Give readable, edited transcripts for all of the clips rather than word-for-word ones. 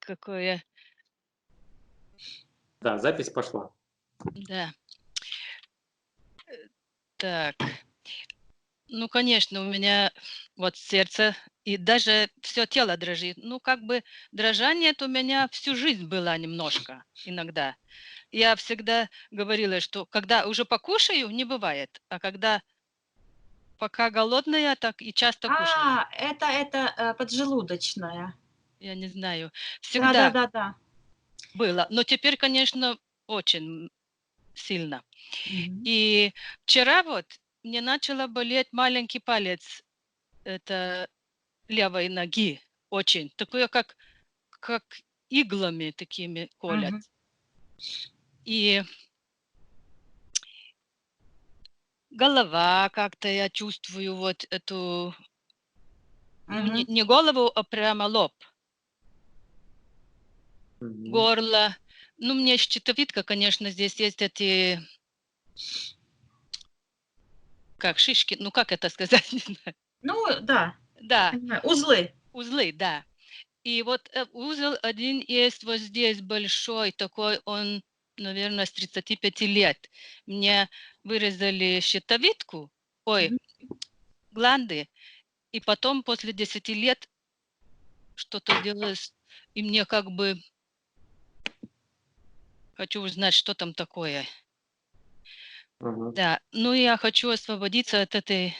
какое, Да, запись пошла. да. Так, ну, конечно, у меня вот сердце и даже все тело дрожит. Ну, как бы дрожание это у меня всю жизнь было немножко иногда. Я всегда говорила, что когда уже покушаю, не бывает, а когда пока голодная, так и часто кушаю. Это поджелудочная. Я не знаю. Всегда Да-да-да-да. было. Но теперь, конечно, очень сильно. Мгм. И вчера вот мне начало болеть маленький палец, это левой ноги очень. Такое, как иглами такими колят. Мгм. И голова как-то я чувствую вот эту, ну, не, Мгм. не голову, а прямо лоб, Мгм. горло. Ну, мне щитовидка, конечно, здесь есть эти, как шишки, ну, как это сказать, не знаю. Ну да, Да, понимаю. Узлы. узлы, да. И вот узел один есть вот здесь большой, такой он, наверное, с 35 лет. Мне вырезали щитовидку, ой, Мгм. гланды, и потом после 10 лет что-то делалось, и мне как бы хочу узнать, что там такое. Ага. Да, ну я хочу освободиться от этой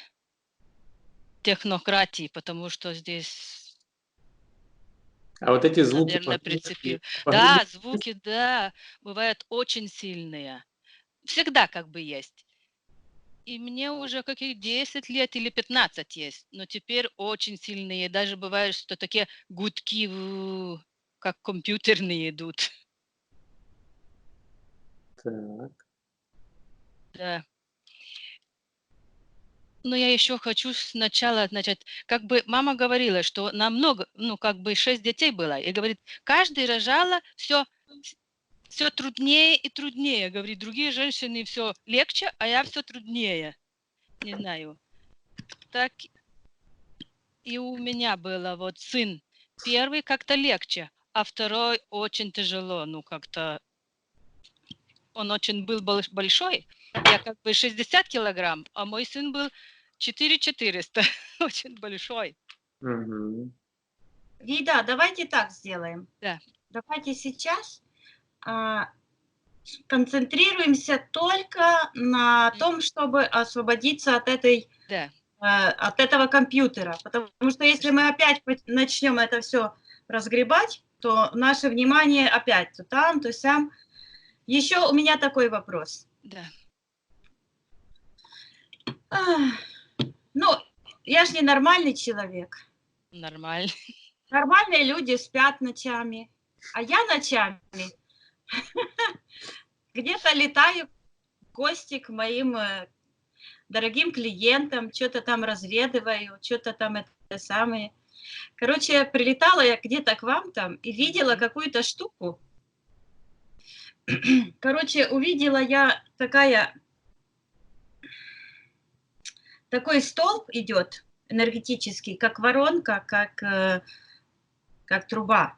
технократии, потому что здесь, А вот эти звуки наверное, погромче, прицепил. Да, звуки, да, бывают очень сильные. Всегда как бы есть. И мне уже каких 10 лет или 15 есть, но теперь очень сильные. Даже бывает, что такие гудки, как компьютерные идут. Так. Да. Но я еще хочу сначала, значит, как бы мама говорила, что нам много, ну, как бы 6 детей было, и говорит, каждый рожала все труднее и труднее. Говорит, другие женщины все легче, а я все труднее. Не знаю. Так и у меня было вот сын. Первый как-то легче, а второй очень тяжело. Ну, как-то он очень был большой. Я как бы 60 килограмм, а мой сын был 4400. Очень большой. Мгм. Гейда, давайте так сделаем. Да. Давайте сейчас а, концентрируемся только на том, чтобы освободиться Да, от этого компьютера. Потому что если мы опять начнем это все разгребать, то наше внимание опять то там, то сям. Еще у меня такой вопрос. да. Ну, я ж не нормальный человек. Нормально. Нормальные люди спят ночами, а я ночами где-то летаю в гости к моим дорогим клиентам, что-то там разведываю, что-то там это самое. Короче, прилетала я где-то к вам там и видела какую-то штуку. Короче, увидела я такой столб идет энергетический, как воронка, как труба.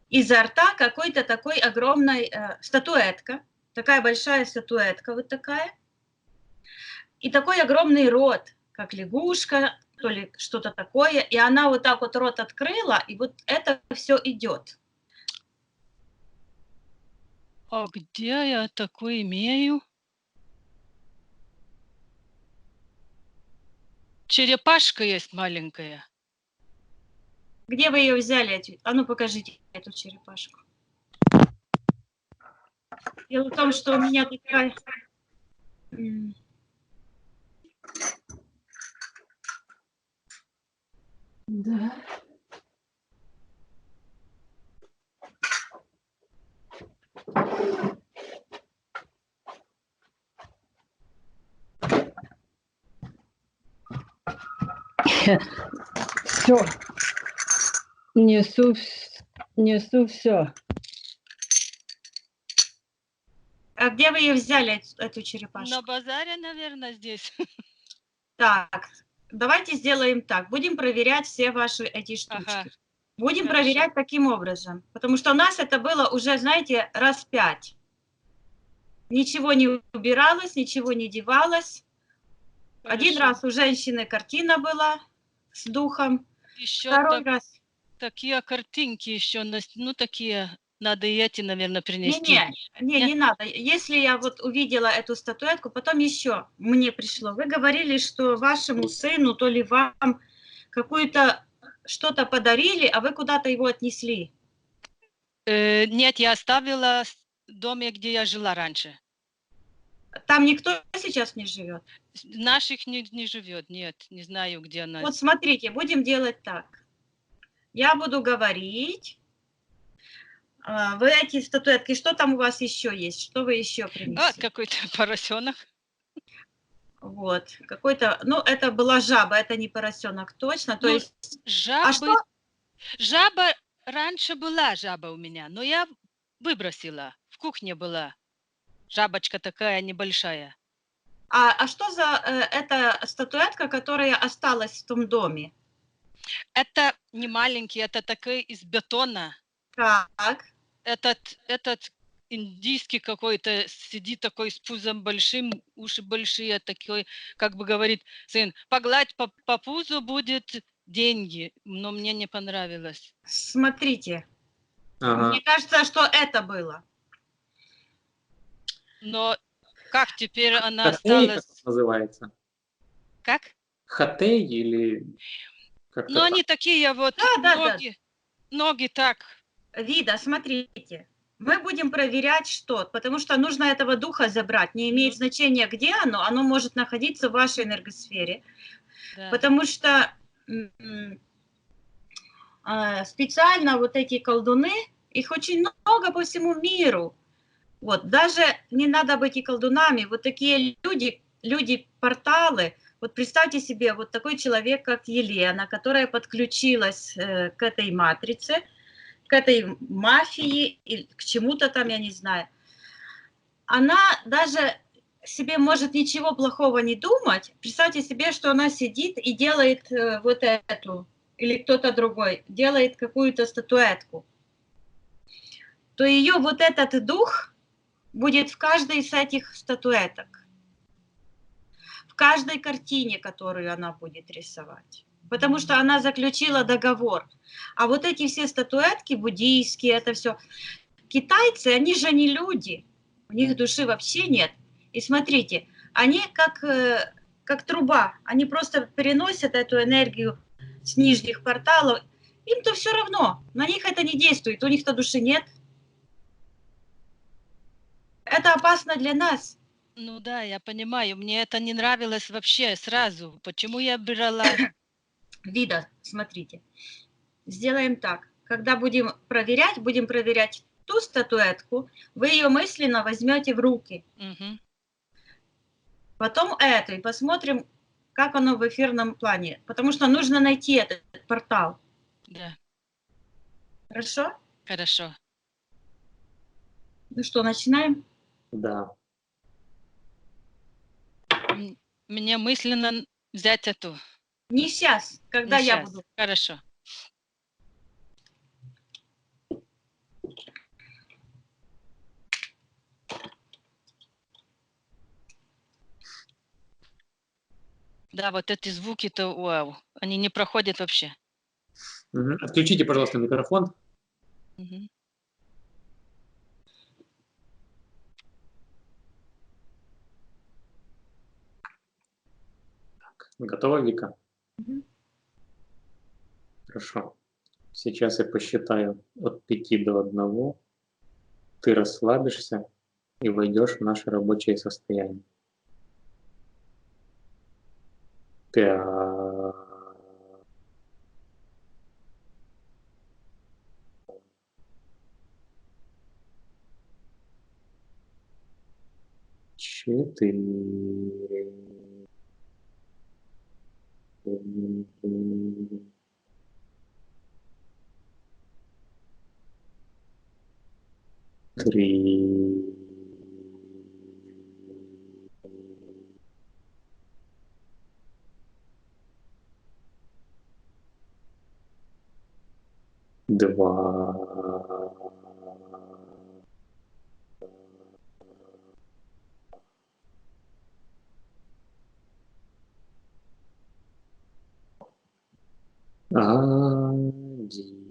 Изо рта какой-то такой огромной статуэтка, такая большая статуэтка вот такая, и такой огромный рот, как лягушка, то ли что-то такое, и она вот так вот рот открыла, и вот это все идет. А где я такое имею? Черепашка есть маленькая. Где вы ее взяли? А ну покажите эту черепашку. Дело в том, что у меня такая... Да. Все. Несу все. А где вы ее взяли, эту На черепашку? базаре, наверное, здесь. Так, давайте сделаем так. Будем проверять все ваши эти Ага. штучки. Будем Хорошо. проверять таким образом, потому что у нас это было уже, знаете, раз 5. Ничего не убиралось, ничего не девалось. Один Хорошо. раз у женщины картина была с духом, Еще второй раз... такие картинки еще, ну, такие, надо и эти, наверное, принести. Не надо. Если я вот увидела эту статуэтку, потом еще мне пришло. Вы говорили, что вашему сыну, то ли вам какую-то что-то подарили, а вы куда-то его отнесли. Нет, я оставила в доме, где я жила раньше. Там никто сейчас не живет. Наших не живет, нет, не знаю, где она. Вот смотрите, будем делать так. Я буду говорить. Вы эти статуэтки, что там у вас еще есть? Что вы еще принесли? Какой-то поросенок. Вот, какой-то, ну, это была жаба, это не поросенок точно. То Ну, есть, жабы, а что? жаба, раньше была жаба у меня, но я выбросила. В кухне была жабочка такая небольшая. А что за эта статуэтка, которая осталась в том доме? Это не маленький, это такой из бетона. Так. Этот индийский какой-то сидит такой с пузом большим, уши большие, такой, как бы говорит сын, погладь по пузу будет деньги, но мне не понравилось. Смотрите, Ага. мне кажется, что это было. Но как теперь она Хатей, как осталась? он называется? Как? Хатей или как-то Ну, так? они такие вот, Да. ноги так. Вида, смотрите. Мы будем проверять что, потому что нужно этого духа забрать. Не имеет значения, где оно может находиться в вашей энергосфере. Да. Потому что специально вот эти колдуны, их очень много по всему миру. Вот, даже не надо быть и колдунами. Вот такие люди-порталы. Вот представьте себе, вот такой человек, как Елена, которая подключилась к этой матрице, к этой мафии, или к чему-то там, я не знаю. Она даже себе может ничего плохого не думать. Представьте себе, что она сидит и делает вот эту, или кто-то другой, делает какую-то статуэтку. То ее вот этот дух будет в каждой из этих статуэток, в каждой картине, которую она будет рисовать. Потому что она заключила договор. А вот эти все статуэтки буддийские, это все. Китайцы, они же не люди. У них души вообще нет. И смотрите, они как труба. Они просто переносят эту энергию с нижних порталов. Им-то все равно. На них это не действует. У них-то души нет. Это опасно для нас. Ну да, я понимаю. Мне это не нравилось вообще сразу. Почему я брала? Вида, смотрите. Сделаем так. Когда будем проверять ту статуэтку, вы ее мысленно возьмете в руки. Угу. Потом эту, и посмотрим, как оно в эфирном плане. Потому что нужно найти этот портал. Да. Хорошо? Хорошо. Ну что, начинаем? Да. Мне мысленно взять эту. Не сейчас, когда Не я щас. буду. Хорошо. Да, вот эти звуки-то, вау, они не проходят вообще. Мгм. Отключите, пожалуйста, микрофон. Мгм. Готова, Вика? Мгм. Хорошо. Сейчас я посчитаю от 5 до 1. Ты расслабишься и войдешь в наше рабочее состояние. 5, 4, 3, 2, 2. Один.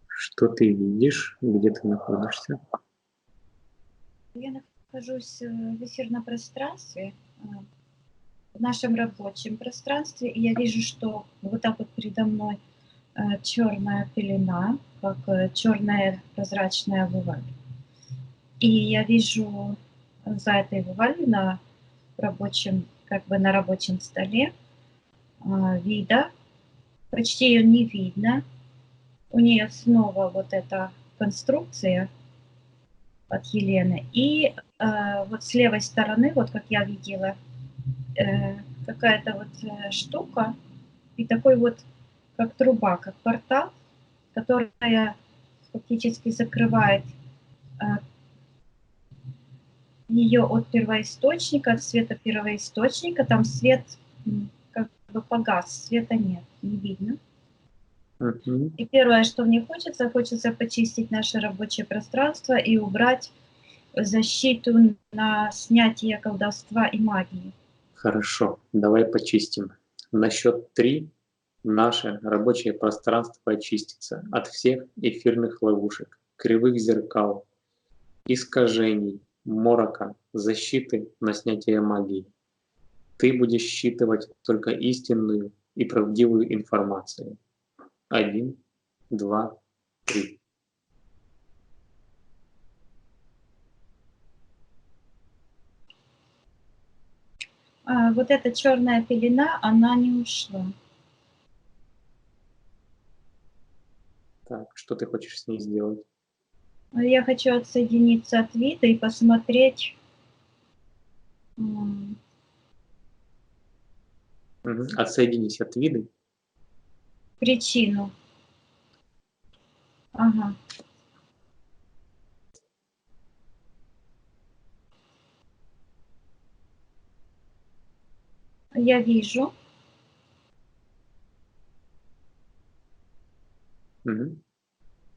Что ты видишь? Где ты находишься? Я нахожусь в эфирном пространстве, в нашем рабочем пространстве, и я вижу, что вот так вот передо мной черная пелена, как черная прозрачная вуаль. И я вижу за этой вуалью на рабочем, как бы на рабочем столе вида, почти ее не видно. У нее снова вот эта конструкция от Елены. И вот с левой стороны, вот как я видела, какая-то вот штука и такой вот как труба, как портал, которая фактически закрывает ее от первоисточника, от света первоисточника. Там свет как бы погас, света нет, не видно. И первое, что мне хочется почистить наше рабочее пространство и убрать защиту на снятие колдовства и магии. Хорошо, давай почистим. На счет 3 наше рабочее пространство очистится от всех эфирных ловушек, кривых зеркал, искажений, морока, защиты на снятие магии. Ты будешь считывать только истинную и правдивую информацию. 1, 2, 3. Вот эта черная пелена, она не ушла. Так, что ты хочешь с ней сделать? Я хочу отсоединиться от вида и посмотреть Отсоединись от вида. причину. Ага. Я вижу.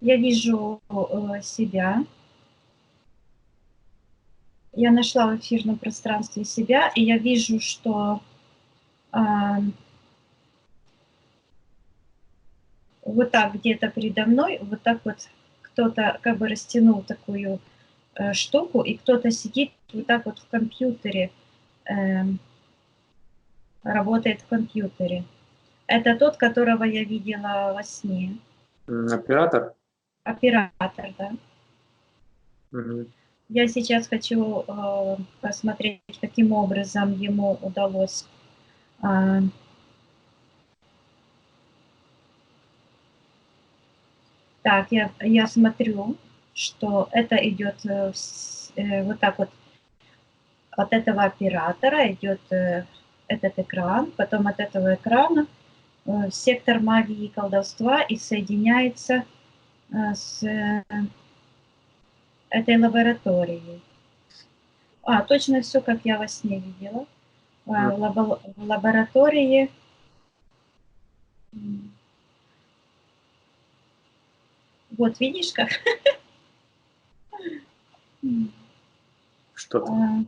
Я вижу себя. Я нашла в эфирном пространстве себя, и я вижу, что вот так где-то передо мной, вот так вот кто-то как бы растянул такую штуку, и кто-то сидит вот так вот в компьютере, работает в компьютере. Это тот, которого я видела во сне. Оператор? Оператор, да. Я сейчас хочу посмотреть, каким образом ему удалось так, я смотрю, что это идет вот так вот от этого оператора идет этот экран, потом от этого экрана сектор магии и колдовства и соединяется с этой лабораторией. Точно все, как я во сне видела. В лаборатории вот видишь как? Что там?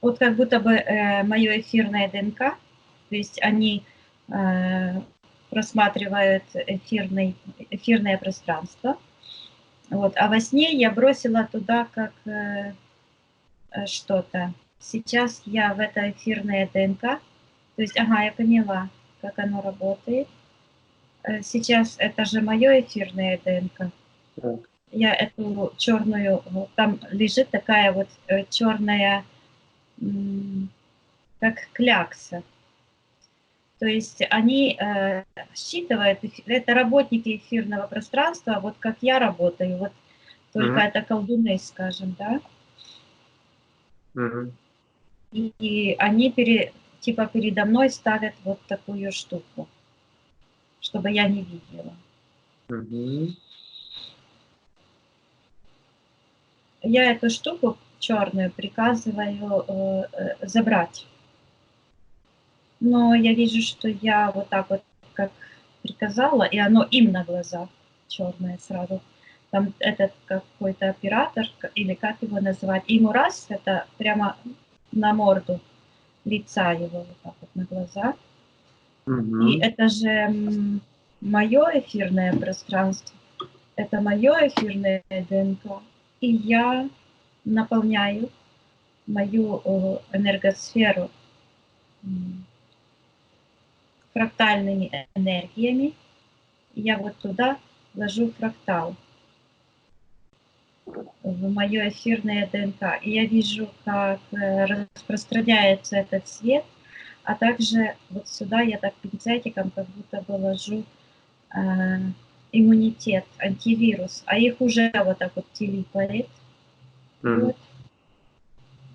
Вот как будто бы мое эфирное ДНК, то есть они просматривают эфирное пространство. Вот. А во сне я бросила туда как что-то. Сейчас я в это эфирное ДНК, то есть, я поняла, как оно работает. Сейчас это же мое эфирное ДНК. Так. Я эту черную, там лежит такая вот черная, как клякса. То есть они считывают, это работники эфирного пространства, вот как я работаю, вот только это колдуны, скажем, да. И они типа передо мной ставят вот такую штуку, чтобы я не видела. я эту штуку черную приказываю забрать. Но я вижу, что я вот так вот как приказала, и оно им на глаза черное сразу. Там этот какой-то оператор, или как его называть, ему раз, это прямо на морду лица его, вот так вот на глаза. И это же мое эфирное пространство, это мое эфирное ДНК. И я наполняю мою энергосферу фрактальными энергиями. И я вот туда ложу фрактал в мое эфирное ДНК. И я вижу, как распространяется этот свет, а также вот сюда я так пинцетиком как будто бы ложу иммунитет, антивирус, а их уже вот так вот телепает. Вот.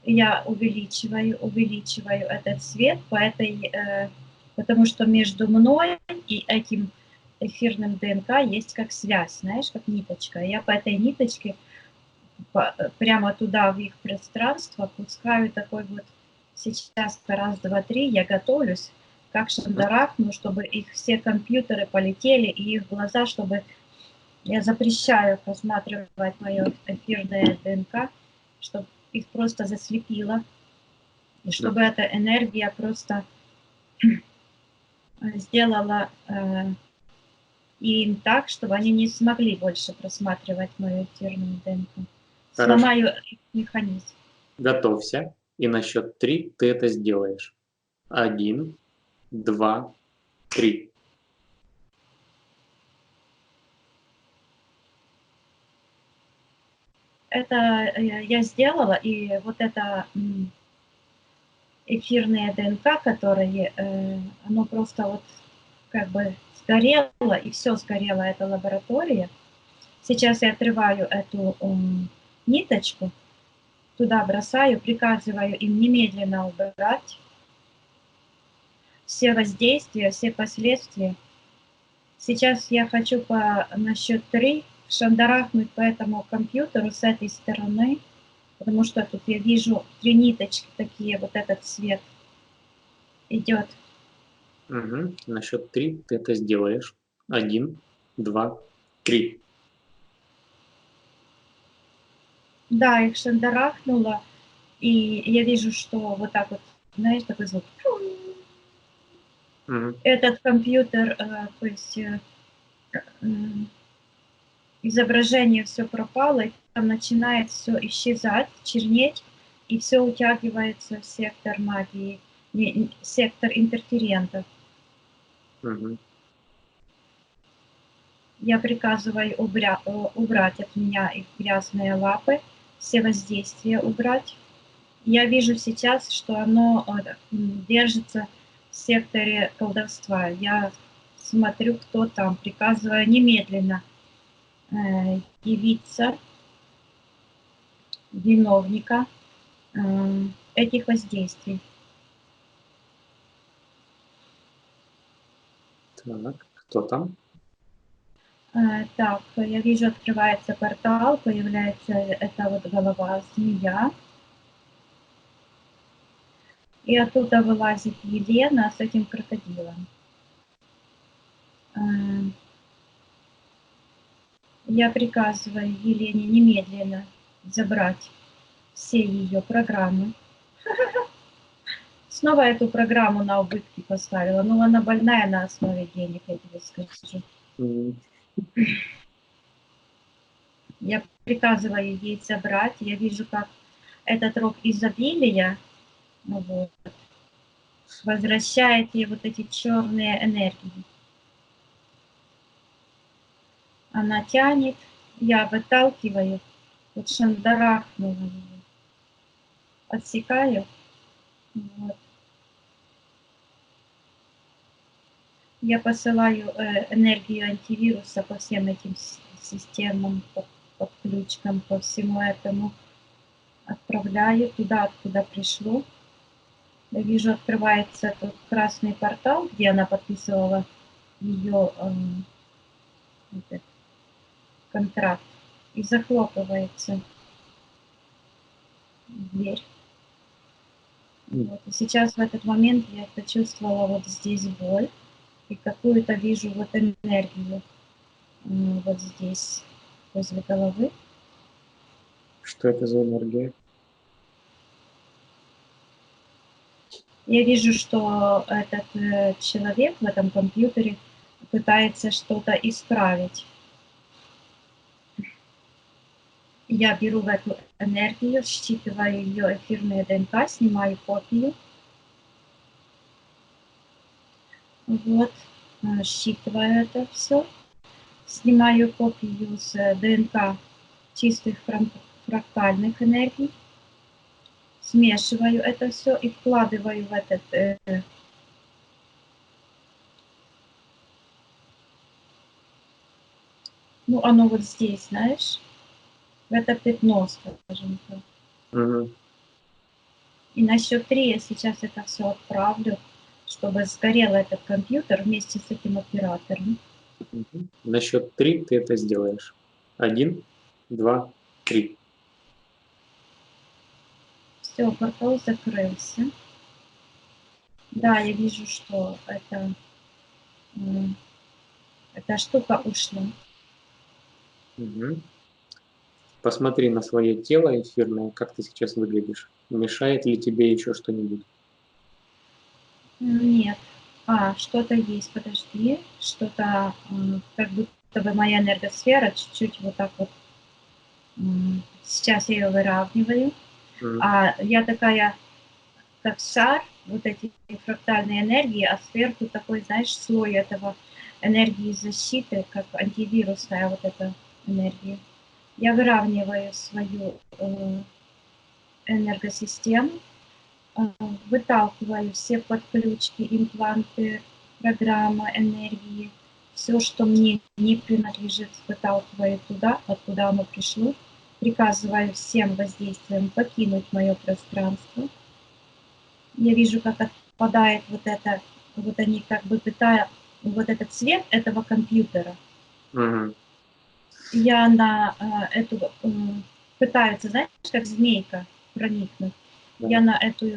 Я увеличиваю этот свет по этой, потому что между мной и этим эфирным ДНК есть как связь, знаешь, как ниточка. Я по этой ниточке прямо туда, в их пространство, пускаю такой вот, сейчас раз, два, три, я готовлюсь, как шандарахну, чтобы их все компьютеры полетели, и их глаза, чтобы я запрещаю просматривать мое эфирное ДНК, чтобы их просто заслепило, и чтобы эта энергия просто сделала им так, чтобы они не смогли больше просматривать мою эфирную ДНК. Сломаю механизм. Готовься, и на счет 3 ты это сделаешь. 1, 2, 3. Это я сделала, и вот это эфирное ДНК, которое, оно просто вот как бы сгорело, и все сгорело, эта лаборатория. Сейчас я отрываю эту ниточку, туда бросаю, приказываю им немедленно убрать все воздействия, все последствия. Сейчас я хочу на счет 3 шандарахнуть по этому компьютеру с этой стороны, потому что тут я вижу 3 ниточки такие, вот этот свет идет. Угу. На счет 3 ты это сделаешь. 1, 2, 3. Да, их шандарахнуло, и я вижу, что вот так вот, знаешь, такой звук. Угу. Этот компьютер, то есть изображение все пропало, и там начинает все исчезать, чернеть, и все утягивается в сектор магии, сектор интерферентов. Угу. Я приказываю убрать от меня их грязные лапы, все воздействия убрать. Я вижу сейчас, что оно держится в секторе колдовства. Я смотрю, кто там, приказываю немедленно явиться виновника этих воздействий. Так, кто там? Так, я вижу, открывается портал, появляется эта вот голова змея. И оттуда вылазит Елена с этим крокодилом. Я приказываю Елене немедленно забрать все ее программы. Снова эту программу на убытки поставила. Ну, она больная на основе денег, я тебе скажу. Я приказываю ей забрать. Я вижу, как этот рог изобилия вот, возвращает ей вот эти черные энергии. Она тянет, я выталкиваю, вот шандарахнула ее, отсекаю. Вот. Я посылаю энергию антивируса по всем этим системам, по подключкам, по всему этому. Отправляю туда, откуда пришло. Я вижу, открывается тут красный портал, где она подписывала ее контракт, и захлопывается. дверь. Вот. И сейчас в этот момент я почувствовала вот здесь боль и какую-то вижу вот энергию вот здесь, возле головы. Что это за энергия? Я вижу, что этот человек в этом компьютере пытается что-то исправить. Я беру эту энергию, считываю ее эфирные ДНК, снимаю копию. Вот, считываю это все. Снимаю копию с ДНК чистых фрактальных энергий. Смешиваю это все и вкладываю в этот ну, оно вот здесь, знаешь, в это пятно, скажем так. Угу. И на счет 3 я сейчас это все отправлю, чтобы сгорел этот компьютер вместе с этим оператором. Угу. На счет 3 ты это сделаешь. 1, 2, 3. Все, портал закрылся. Да, я вижу, что эта штука ушла. Угу. Посмотри на свое тело эфирное, как ты сейчас выглядишь. Мешает ли тебе еще что-нибудь? Нет. Что-то есть, подожди. Что-то, как будто бы моя энергосфера чуть-чуть вот так вот. Сейчас я ее выравниваю. Я такая, как шар, вот эти фрактальные энергии, а сверху такой, знаешь, слой этого энергии защиты, как антивирусная вот эта энергия. Я выравниваю свою энергосистему, выталкиваю все подключки, импланты, программа энергии, все, что мне не принадлежит, выталкиваю туда, откуда оно пришло, приказываю всем воздействием покинуть мое пространство. Я вижу, как отпадает вот это, вот они как бы пытают, вот этот цвет этого компьютера. Угу. Я на эту, пытаются, знаешь, как змейка проникнуть. Да. Я на эту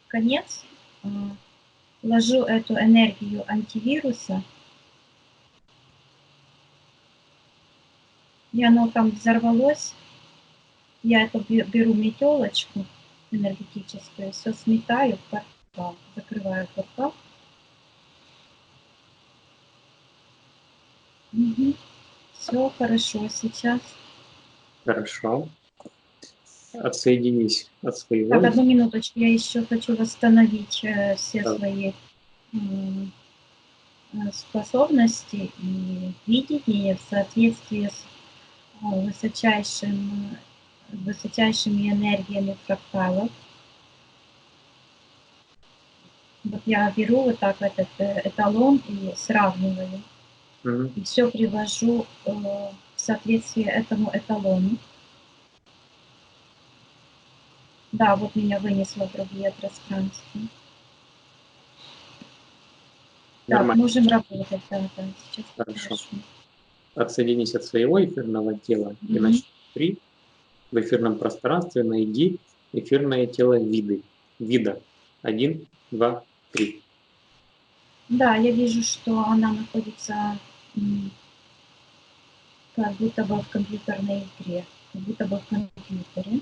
конец ложу эту энергию антивируса, и оно там взорвалось. Я это беру метелочку энергетическую, все сметаю в портал, закрываю портал. Угу. Все хорошо сейчас. Хорошо. Отсоединись от своего. Так, одну минуточку, я еще хочу восстановить все Да. свои способности и видение в соответствии с высочайшими энергиями фракталов. Вот я беру вот так этот эталон и сравниваю. Угу. И все привожу в соответствие этому эталону. Да, вот меня вынесло в другие пространства. Нормально. Так, можем работать, да, сейчас Хорошо. Отсоединись от своего эфирного тела и на счет 3 в эфирном пространстве найди эфирное тело вида. 1, 2, 3. Да, я вижу, что она находится как будто бы в компьютерной игре, как будто бы в компьютере.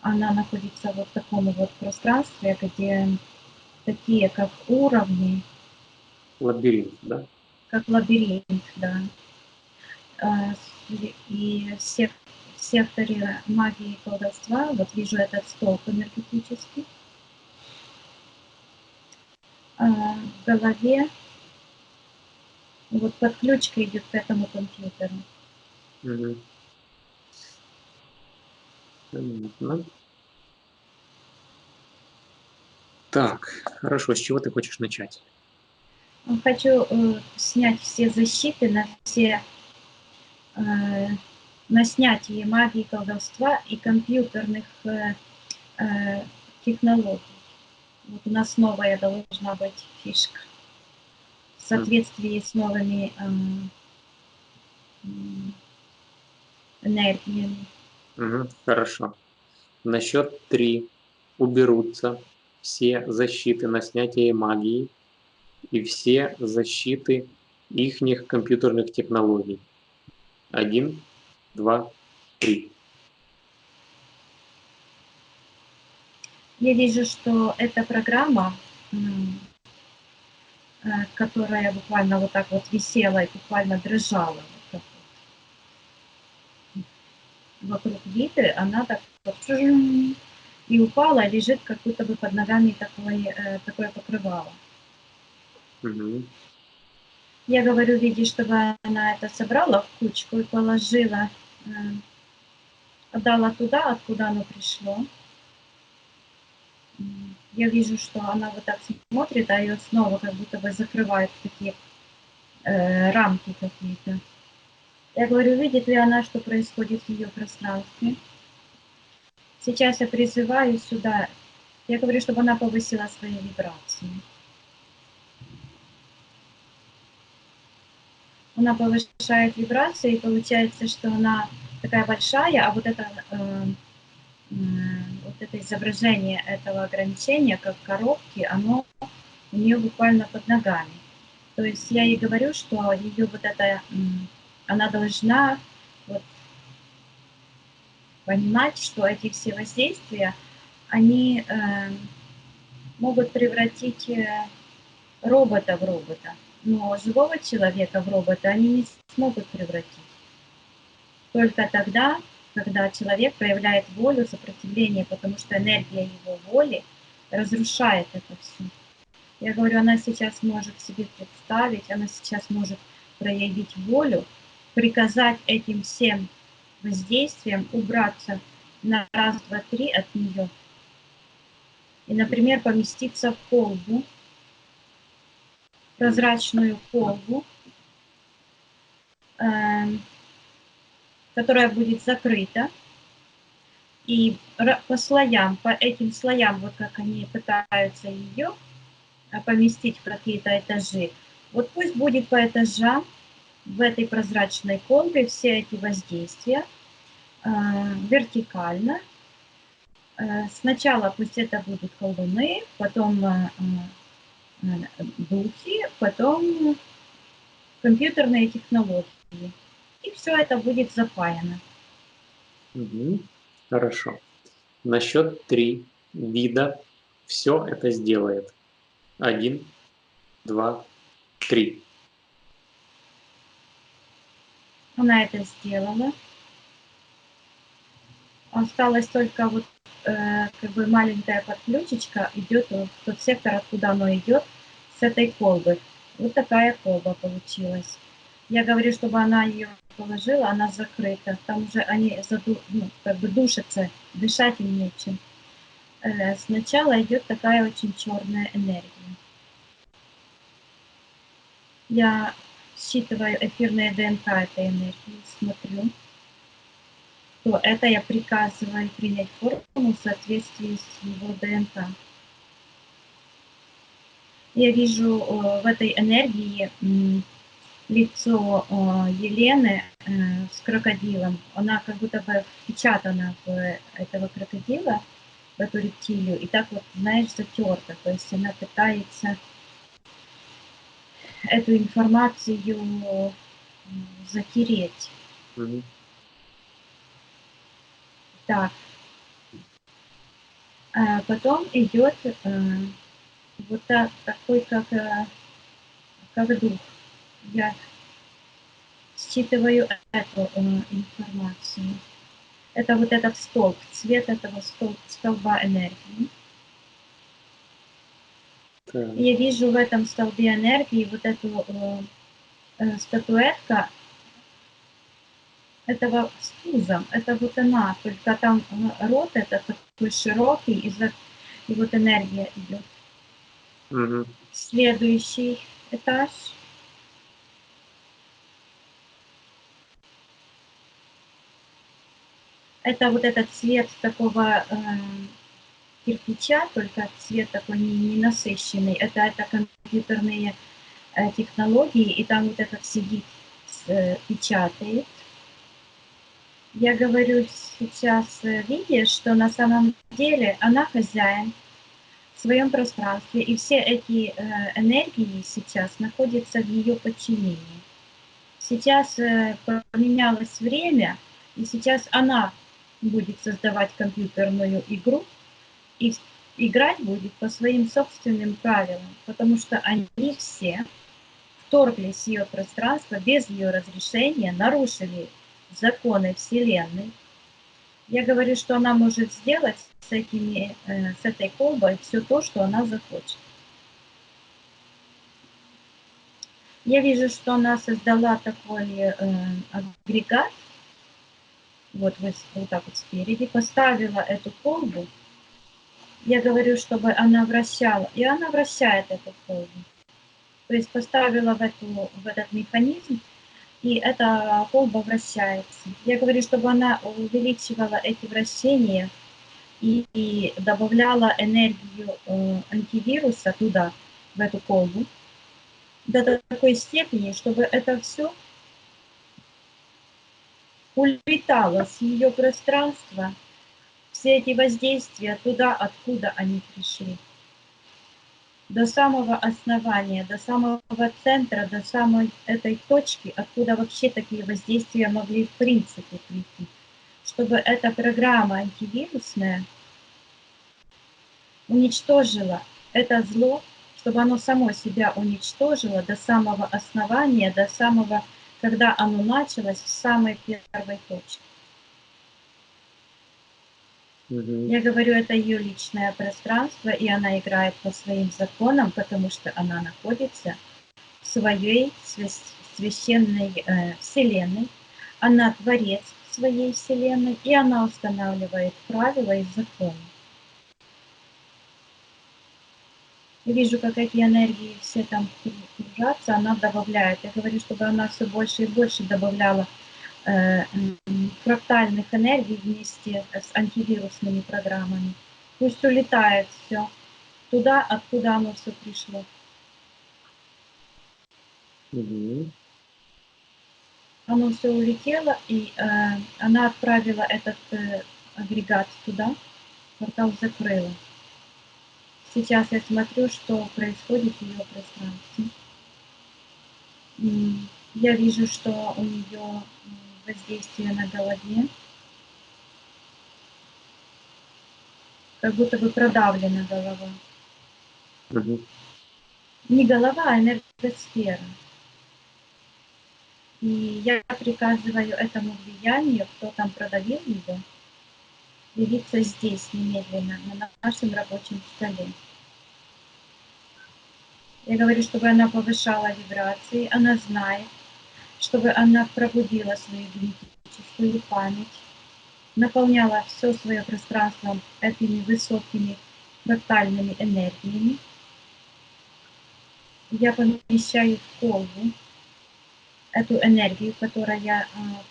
Она находится вот в таком вот пространстве, где такие, как уровни, Лабиринт, да? как лабиринт, да. И в секторе магии и колдовства, вот вижу этот столб энергетический, в голове вот подключка идет к этому компьютеру. Угу. Понятно. Так, хорошо. С чего ты хочешь начать? Хочу снять все защиты на снятие магии, колдовства и компьютерных технологий. Вот у нас новая должна быть фишка в соответствии с новыми энергиями. Угу. Хорошо. На счет 3 уберутся все защиты на снятие магии и все защиты ихних компьютерных технологий. 1, 2, 3. Я вижу, что эта программа, которая буквально вот так вот висела и буквально дрожала вот так вот вокруг Гидры, она так вот и упала, лежит как будто бы под ногами такое покрывало. Угу. Я говорю, видишь, чтобы она это собрала в кучку и положила, отдала туда, откуда оно пришло. Я вижу, что она вот так смотрит, а ее снова как будто бы закрывают такие рамки какие-то. Я говорю, видит ли она, что происходит в ее пространстве? Сейчас я призываю сюда, я говорю, чтобы она повысила свои вибрации. Она повышает вибрации, и получается, что она такая большая, а вот это изображение этого ограничения, как коробки, оно у нее буквально под ногами. То есть я ей говорю, что ее вот это, она должна вот понимать, что эти все воздействия, они могут превратить робота в робота, но живого человека в робота они не смогут превратить. Только тогда, когда человек проявляет волю, сопротивление, потому что энергия его воли разрушает это все. Я говорю, она сейчас может себе представить, она сейчас может проявить волю, приказать этим всем воздействиям убраться на раз, два, три от нее. И, например, поместиться в колбу, прозрачную колбу, которая будет закрыта. И по слоям, по этим слоям, вот как они пытаются ее поместить в какие-то этажи, вот пусть будет по этажам в этой прозрачной колбе все эти воздействия вертикально. Сначала пусть это будут колдуны, потом духи, потом компьютерные технологии. И все это будет запаяно. Угу. Хорошо. На счет 3 вида все это сделает. 1, 2, 3. Она это сделала. Осталось только вот как бы маленькая подключечка идет в тот сектор, откуда оно идет, с этой колбы. Вот такая колба получилась. Я говорю, чтобы она ее положила, она закрыта. Там уже они как бы душатся, дышать им нечем. Сначала идет такая очень черная энергия. Я считываю эфирные ДНК этой энергии, смотрю, то это я приказываю принять форму в соответствии с его ДНК. Я вижу в этой энергии лицо Елены с крокодилом. Она как будто бы впечатана в этого крокодила, в эту рептилию, и так вот, знаешь, затерта. То есть она пытается эту информацию затереть. Угу. Так. Потом идет вот такой, как дух. Я считываю эту информацию. Это вот этот столб, цвет этого столба энергии. Так. И я вижу в этом столбе энергии вот эту статуэтка этого с пузом. Это вот она, только там рот это такой широкий, и вот энергия идет. Угу. Следующий этаж. Это вот этот цвет такого кирпича, только цвет такой не насыщенный. Это компьютерные технологии, и там вот этот сидит, печатает. Я говорю сейчас, видишь, что на самом деле она хозяин в своем пространстве, и все эти энергии сейчас находятся в ее подчинении. Сейчас поменялось время, и сейчас она будет создавать компьютерную игру, и играть будет по своим собственным правилам, потому что они все вторглись в ее пространство без ее разрешения, нарушили законы Вселенной. Я говорю, что она может сделать с этой колбой все то, что она захочет. Я вижу, что она создала такой агрегат, вот так вот спереди, поставила эту колбу. Я говорю, чтобы она вращала, и она вращает эту колбу. То есть поставила в этот механизм, и эта колба вращается. Я говорю, чтобы она увеличивала эти вращения и добавляла энергию антивируса туда, в эту колбу, до такой степени, чтобы это все улетало с ее пространства, все эти воздействия туда, откуда они пришли. До самого основания, до самого центра, до самой этой точки, откуда вообще такие воздействия могли в принципе прийти. Чтобы эта программа антивирусная уничтожила это зло, чтобы оно само себя уничтожило до самого основания, до самого, когда оно началось, в самой первой точке. Я говорю, это ее личное пространство, и она играет по своим законам, потому что она находится в своей священной вселенной. Она творец своей вселенной, и она устанавливает правила и законы. Я вижу, как эти энергии все там кружатся, она добавляет. Я говорю, чтобы она все больше и больше добавляла фрактальных энергий вместе с антивирусными программами. Пусть улетает все туда, откуда оно все пришло. Оно все улетело, и она отправила этот агрегат туда, портал закрыла. Сейчас я смотрю, что происходит в ее пространстве. Я вижу, что у нее воздействие на голове, как будто бы продавлена голова. Не голова, а энергосфера. И я приказываю этому влиянию, кто там продавил его, явиться здесь немедленно, на нашем рабочем столе. Я говорю, чтобы она повышала вибрации, она знает, чтобы она пробудила свою генетическую память, наполняла все свое пространство этими высокими фрактальными энергиями. Я помещаю в колбу эту энергию, которую я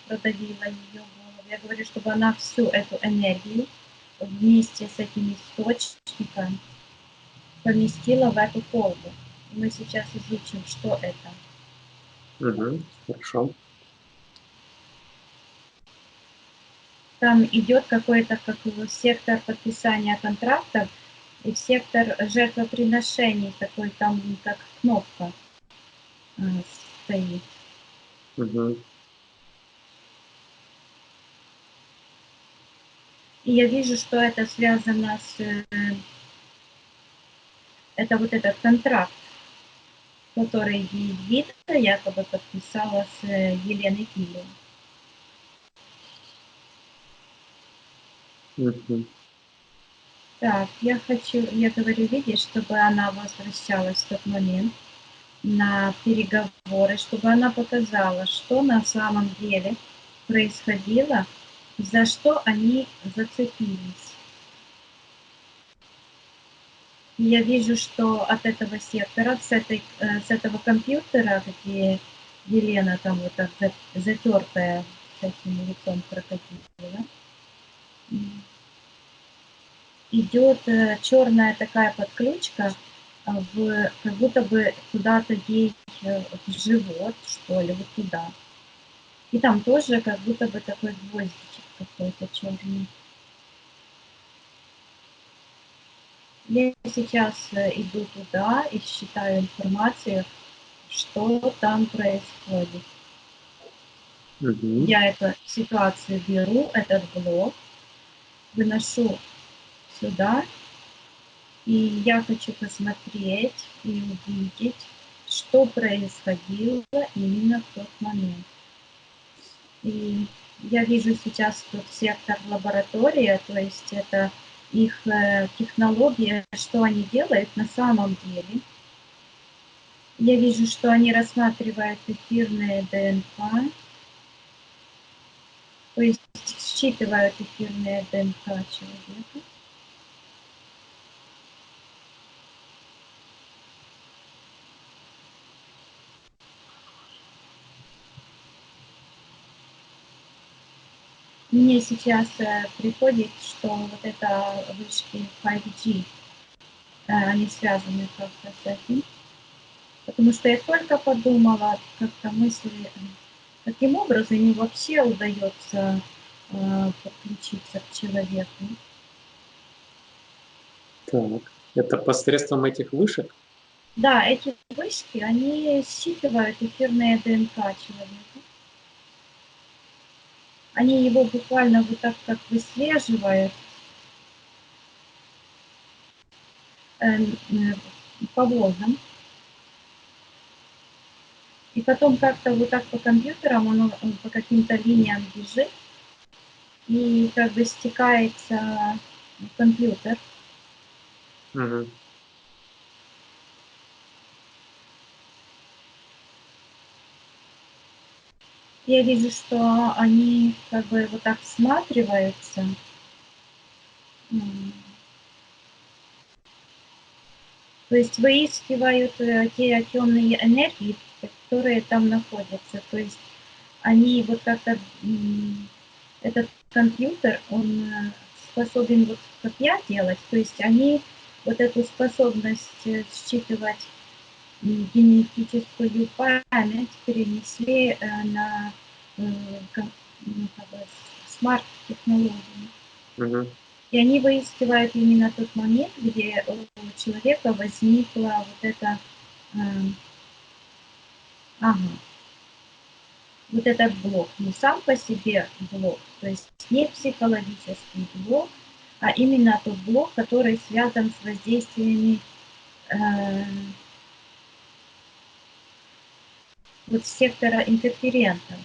продавила ее голову. Я говорю, чтобы она всю эту энергию вместе с этими источниками поместила в эту колбу. И мы сейчас изучим, что это. Хорошо. Там идет какой-то сектор подписания контрактов и сектор жертвоприношений, такой там как кнопка стоит. И я вижу, что это связано с... Это вот этот контракт, который Вита якобы подписала с Еленой Килей. Так, я говорю, видишь, чтобы она возвращалась в тот момент на переговоры, чтобы она показала, что на самом деле происходило, за что они зацепились. И я вижу, что от этого сектора, с этого компьютера, где Елена там вот так затертая с этим лицом крокодила, идет черная такая подключка, как будто бы куда-то ей в живот, что ли, вот туда. И там тоже как будто бы такой гвоздичек какой-то черный. Я сейчас иду туда и считаю информацию, что там происходит. Я эту ситуацию беру, этот блок, выношу сюда, и я хочу посмотреть и увидеть, что происходило именно в тот момент. И я вижу сейчас тут сектор лаборатория, то есть это их технология, что они делают на самом деле. Я вижу, что они рассматривают эфирные ДНК, то есть считывают эфирные ДНК человека. Мне сейчас приходит, что вот это вышки 5G, они связаны как-то с этим. Потому что я только подумала, как-то мысли, каким образом им вообще удается подключиться к человеку. Так, это посредством этих вышек? Да, эти вышки, они считывают эфирные ДНК человека. Они его буквально вот так как выслеживают по волнам. И потом как-то вот так по компьютерам он по каким-то линиям бежит и как бы стекается в компьютер. Угу. Я вижу, что они как бы вот так всматриваются. То есть выискивают те темные энергии, которые там находятся. То есть они вот как-то, этот компьютер, он способен вот как я делать. То есть они вот эту способность считывать генетическую память перенесли на смарт-технологии. Угу. И они выискивают именно тот момент, где у человека возникла вот эта, вот этот блок. Не сам по себе блок, то есть не психологический блок, а именно тот блок, который связан с воздействиями вот сектора интерферентов.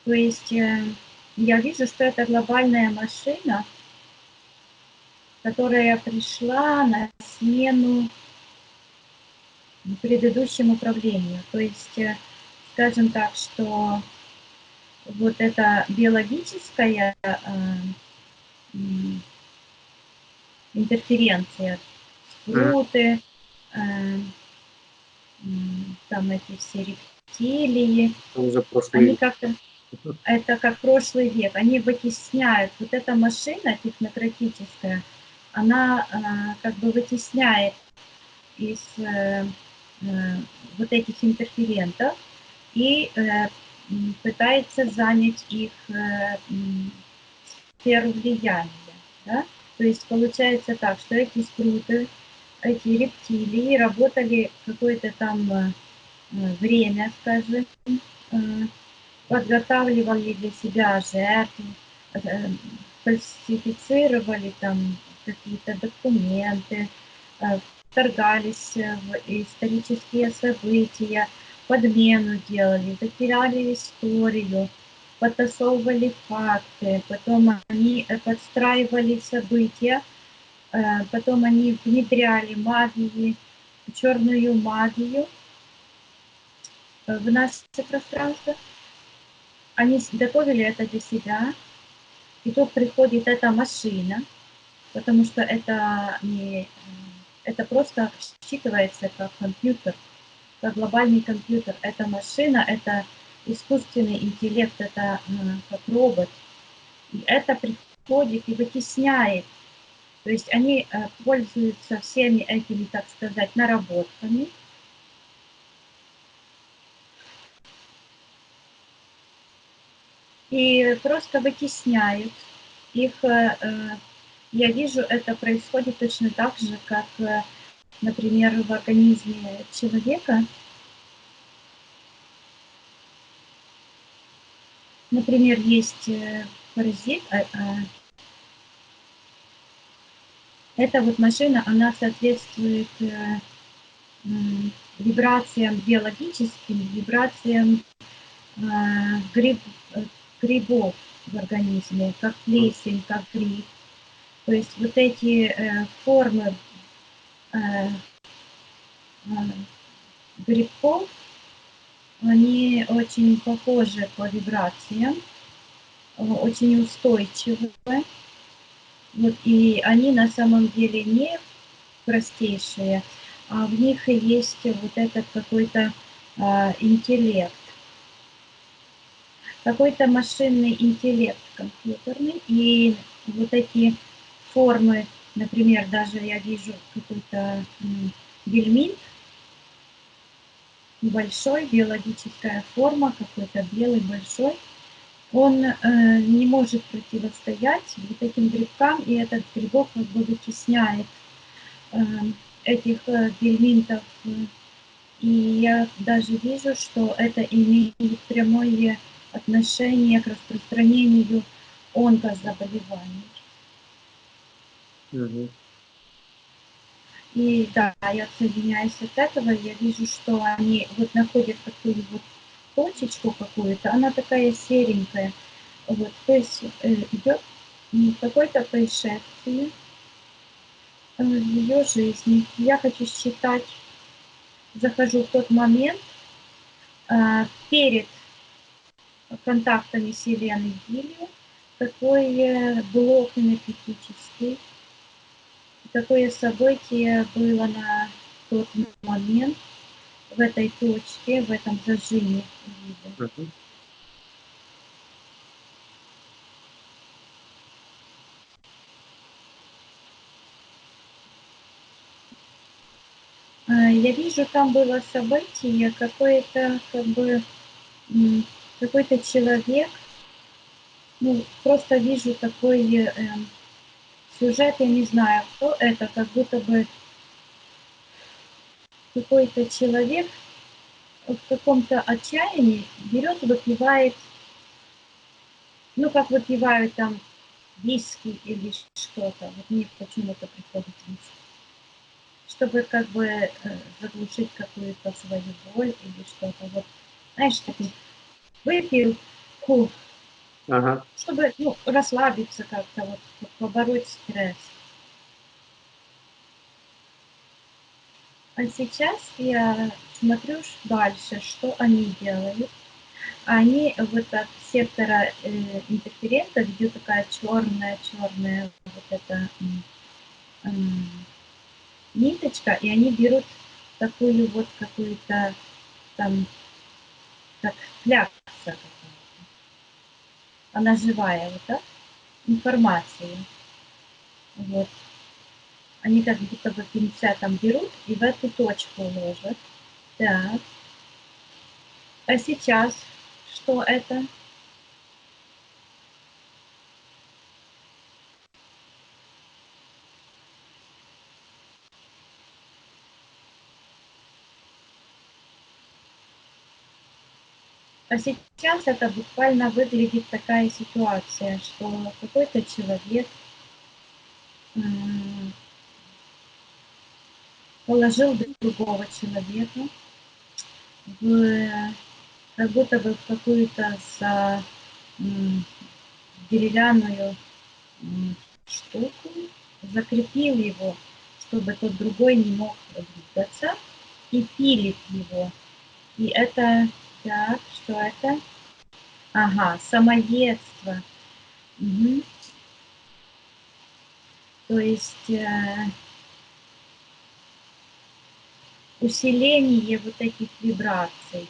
То есть я вижу, что это глобальная машина, которая пришла на смену предыдущему управлению. То есть, скажем так, что вот эта биологическая интерференция, спруты, там эти все рептилии, Уже прошлый они век. как-то, это как прошлый век, они вытесняют, вот эта машина технократическая, она как бы вытесняет из вот этих интерферентов и пытается занять их сферу влияния. Да? То есть получается так, что эти спруты, эти рептилии работали какое-то там время, скажем, подготавливали для себя жертв, фальсифицировали там какие-то документы, вторгались в исторические события, подмену делали, затеряли историю, подтасовывали факты, потом они подстраивали события, потом они внедряли магию, черную магию в наше пространство. Они готовили это для себя, и тут приходит эта машина, потому что это не, это просто считывается как компьютер, как глобальный компьютер. Это машина, это искусственный интеллект, это как робот. И это приходит и вытесняет. То есть они пользуются всеми этими, так сказать, наработками. и просто вытесняют их. Я вижу, это происходит точно так же, как, например, в организме человека. Например, есть паразит, эта вот машина, она соответствует вибрациям биологическим, вибрациям грибов в организме, как плесень, как гриб. То есть вот эти формы грибков, они очень похожи по вибрациям, очень устойчивые. Вот, и они на самом деле не простейшие, а в них и есть вот этот какой-то интеллект, какой-то машинный интеллект компьютерный. И вот эти формы, например, даже я вижу какой-то гельминт, большой, биологическая форма, какой-то белый большой, он не может противостоять вот этим грибкам, и этот грибок как бы вытесняет этих гельминтов. И я даже вижу, что это имеет прямое отношение к распространению онкозаболеваний. Мгм. И да, я отсоединяюсь от этого, я вижу, что они вот находят такую вот точечку какую-то, она такая серенькая. Вот, то есть идет какое-то происшествие в ее жизни. Я хочу считать, захожу в тот момент перед контактами с Еленой Гилью, такой блок энергетический, такое событие было на тот момент в этой точке, в этом зажиме вида. Мгм. Я вижу, там было событие, какое-то как бы какой-то человек, ну, просто вижу такой сюжет, я не знаю, кто это, как будто бы какой-то человек в каком-то отчаянии берет, выпивает, ну, как выпивают там виски или что-то. Вот мне почему-то приходит виски. Чтобы как бы заглушить какую-то свою боль или что-то. Вот, знаешь, такой выпил, Ага. чтобы ну, расслабиться как-то, вот, побороть стресс. А сейчас я смотрю дальше, что они делают. Они вот от сектора интерферентов идет такая черная вот эта ниточка, и они берут такую вот какую-то там, как клякса какая-то. Она живая, вот так, информацию. Вот. Они как будто бы пинцетом берут и в эту точку ложат. Так. А сейчас что это? А сейчас это буквально выглядит такая ситуация, что какой-то человек положил другого человека в, как будто бы в какую-то деревянную штуку, закрепил его, чтобы тот другой не мог двигаться, и пилит его. И это, так, что это? Ага, самоедство. Угу. То есть усиление вот этих вибраций.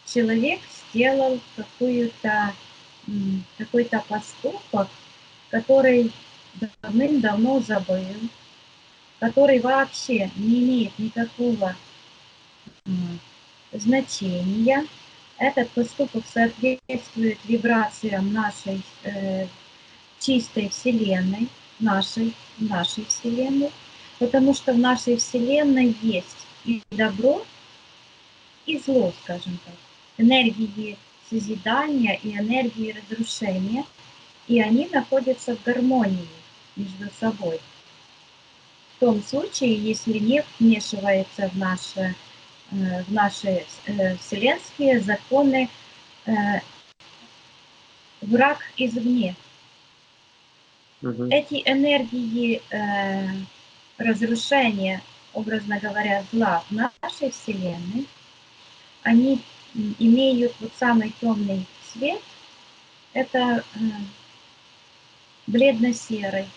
Человек сделал какой-то поступок, который давным-давно забыл, который вообще не имеет никакого значения, Этот поступок соответствует вибрациям нашей чистой Вселенной, нашей Вселенной, потому что в нашей Вселенной есть и добро, и зло, скажем так, энергии созидания и энергии разрушения, и они находятся в гармонии между собой. В том случае, если не вмешивается в наши вселенские законы враг извне. Эти энергии разрушения, образно говоря, зла в нашей Вселенной, они имеют вот самый темный цвет, это бледно-серый.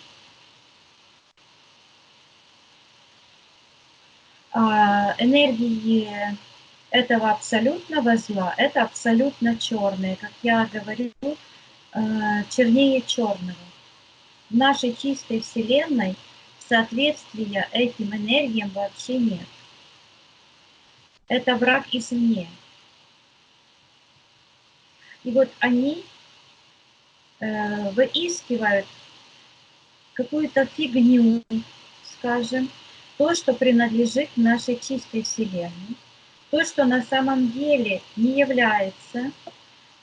А энергии этого абсолютного зла, это абсолютно черные, как я говорю, чернее черного. В нашей чистой Вселенной соответствия этим энергиям вообще нет. Это враг извне. И вот они выискивают какую-то фигню, скажем, то, что принадлежит нашей чистой Вселенной, то, что на самом деле не является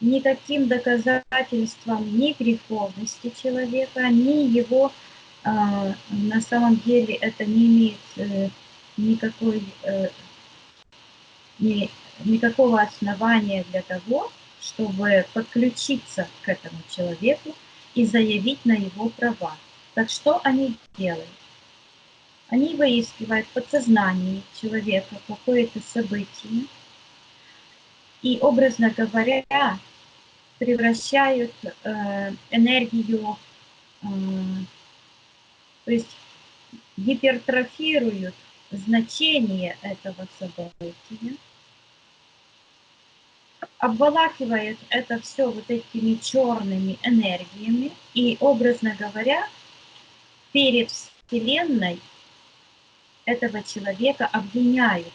никаким доказательством ни греховности человека, ни его, на самом деле это не имеет никакого основания для того, чтобы подключиться к этому человеку и заявить на его права. Так что они делают? Они выискивают в подсознании человека какое-то событие и, образно говоря, превращают энергию, то есть гипертрофируют значение этого события, обволакивают это все вот этими черными энергиями и, образно говоря, перед Вселенной этого человека обвиняют.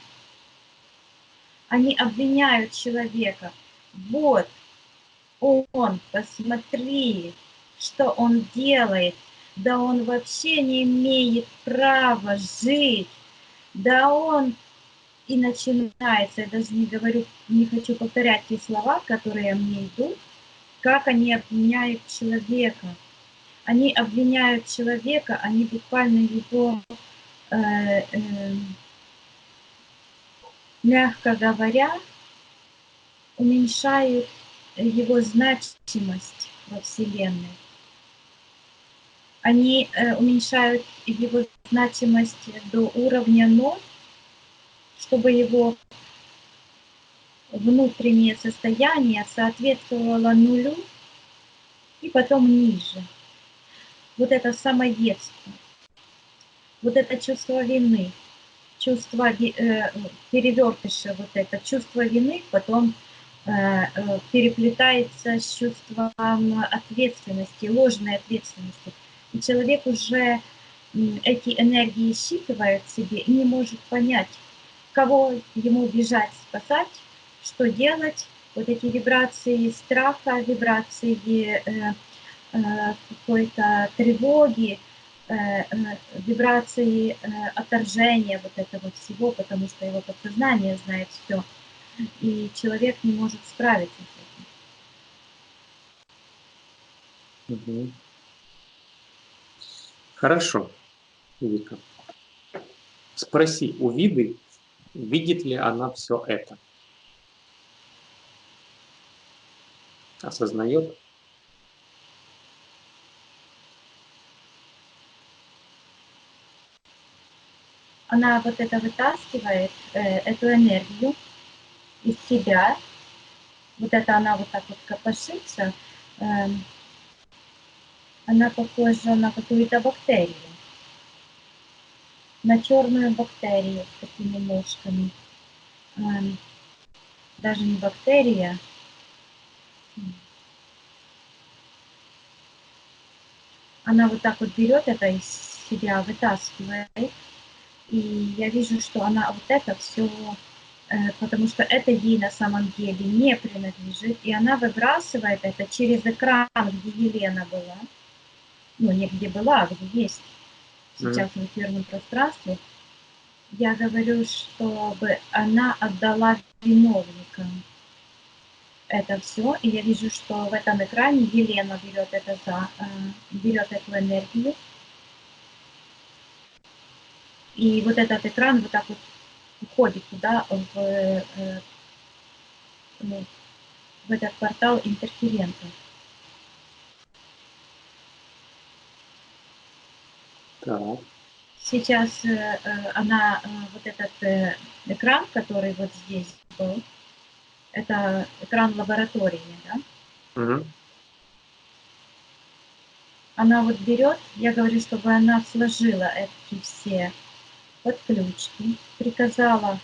Они обвиняют человека. Вот он, посмотри, что он делает. Да он вообще не имеет права жить. Да он... И начинается, я даже не говорю, не хочу повторять те слова, которые мне идут, как они обвиняют человека. Они обвиняют человека, они буквально его, мягко говоря, уменьшают его значимость во Вселенной. Они уменьшают его значимость до уровня 0, чтобы его внутреннее состояние соответствовало нулю и потом ниже. Вот это самоедство, вот это чувство вины, чувство перевертыша, вот это чувство вины потом переплетается с чувством ответственности, ложной ответственности. И человек уже эти энергии считывает в себе и не может понять, кого ему бежать, спасать, что делать. Вот эти вибрации страха, вибрации какой-то тревоги, вибрации отторжения вот этого всего, потому что его подсознание знает все, и человек не может справиться с этим. Угу. Хорошо, Вика. Спроси у Виды, видит ли она все это? Осознает? Она вот это вытаскивает, эту энергию из себя, вот это она вот так вот копошится, она похожа на какую-то бактерию, на черную бактерию с такими ножками. Даже не бактерия. Она вот так вот берет это из себя, вытаскивает. И я вижу, что она вот это все потому что это ей на самом деле не принадлежит, и она выбрасывает это через экран, где Елена была, ну, не где была, а где есть сейчас в эфирном пространстве. Я говорю, чтобы она отдала виновникам это все, и я вижу, что в этом экране Елена берет берет эту энергию, и вот этот экран вот так вот уходит туда, в этот портал интерферентов. Так. Сейчас она, вот этот экран, который вот здесь был, это экран лаборатории, да? Угу. Она вот берет, я говорю, чтобы она сложила эти все подключки, приказала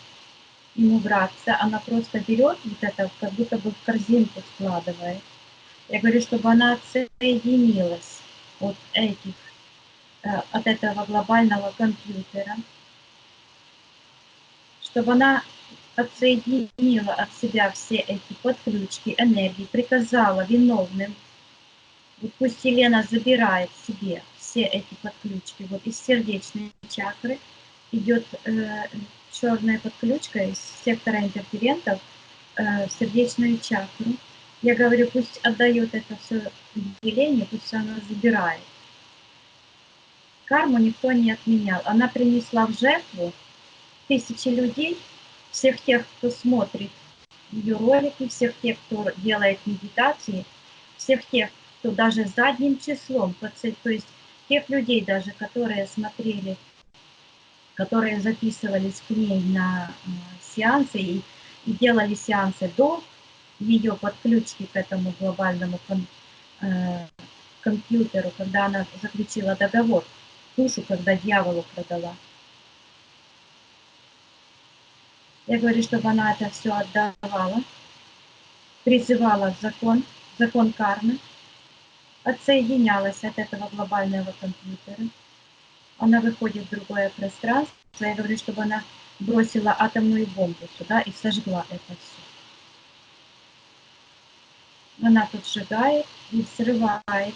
им убраться, она просто берет вот это, как будто бы в корзинку складывает. Я говорю, чтобы она отсоединилась от этих, от этого глобального компьютера, чтобы она отсоединила от себя все эти подключки энергии, приказала виновным, вот пусть Елена забирает себе все эти подключки, вот из сердечной чакры идет черная подключка из сектора интерферентов в сердечную чакру. Я говорю, пусть отдает это все Елене, пусть она забирает. Карму никто не отменял. Она принесла в жертву тысячи людей, всех тех, кто смотрит ее ролики, всех тех, кто делает медитации, всех тех, кто даже задним числом, то есть тех людей даже, которые смотрели, которые записывались к ней на сеансы и делали сеансы до ее подключки к этому глобальному компьютеру, когда она заключила договор, душу, когда дьяволу продала. Я говорю, чтобы она это все отдавала, призывала закон кармы, отсоединялась от этого глобального компьютера. Она выходит в другое пространство. Я говорю, чтобы она бросила атомную бомбу туда и сожгла это все. Она тут сжигает и взрывает.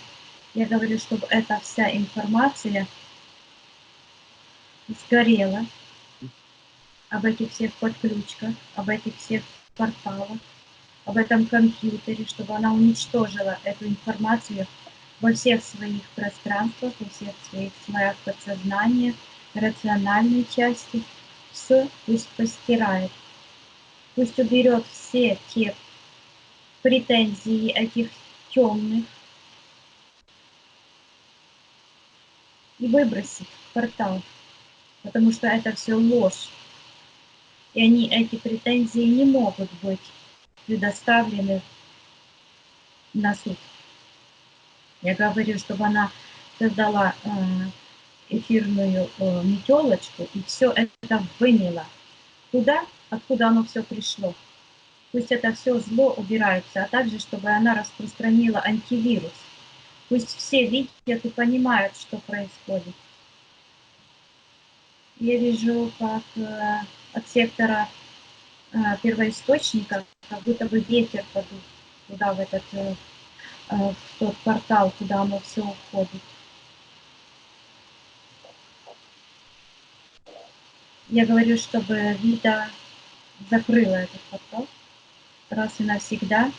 Я говорю, чтобы эта вся информация сгорела об этих всех подключках, об этих всех порталах, об этом компьютере, чтобы она уничтожила эту информацию во всех своих пространствах, во всех своих слоях подсознания, рациональной части. Все пусть постирает. Пусть уберет все те претензии этих темных и выбросит в портал, потому что это все ложь. И эти претензии не могут быть предоставлены на суд. Я говорю, чтобы она создала эфирную метелочку и все это вымела туда, откуда оно все пришло. Пусть это все зло убирается, а также, чтобы она распространила антивирус. Пусть все видят и понимают, что происходит. Я вижу, как от сектора первоисточника, как будто бы ветер подул туда, в тот портал, куда оно все уходит. Я говорю, чтобы Вида закрыла этот портал раз и навсегда.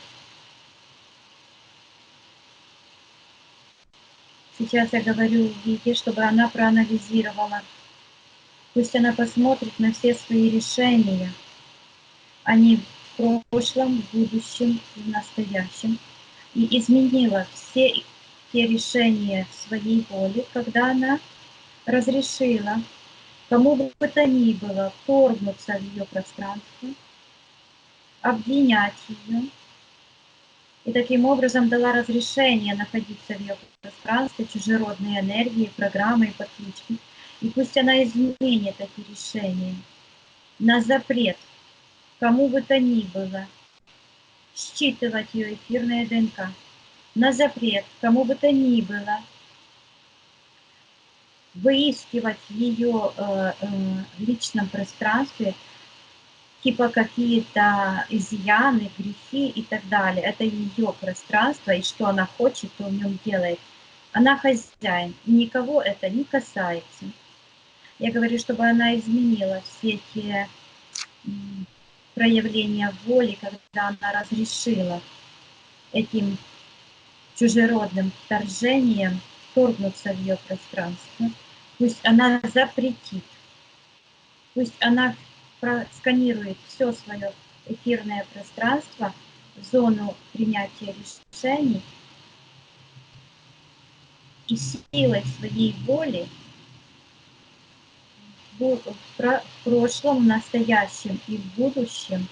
Сейчас я говорю Виде, чтобы она проанализировала. Пусть она посмотрит на все свои решения. Они в прошлом, в будущем и в настоящем. И изменила все те решения своей воли, когда она разрешила кому бы то ни было вторгнуться в ее пространство, обвинять ее, и таким образом дала разрешение находиться в ее пространстве чужеродные энергии, программы и подключки. И пусть она изменит эти решения на запрет кому бы то ни было считывать ее эфирное ДНК, на запрет кому бы то ни было выискивать в ее личном пространстве типа какие-то изъяны, грехи и так далее. Это ее пространство, и что она хочет, то в нем делает. Она хозяин, и никого это не касается. Я говорю, чтобы она изменила все те проявления воли, когда она разрешила этим чужеродным вторжением вторгнуться в ее пространство. Пусть она запретит, пусть она просканирует все свое эфирное пространство в зону принятия решений и силой своей воли в прошлом, в настоящем и в будущем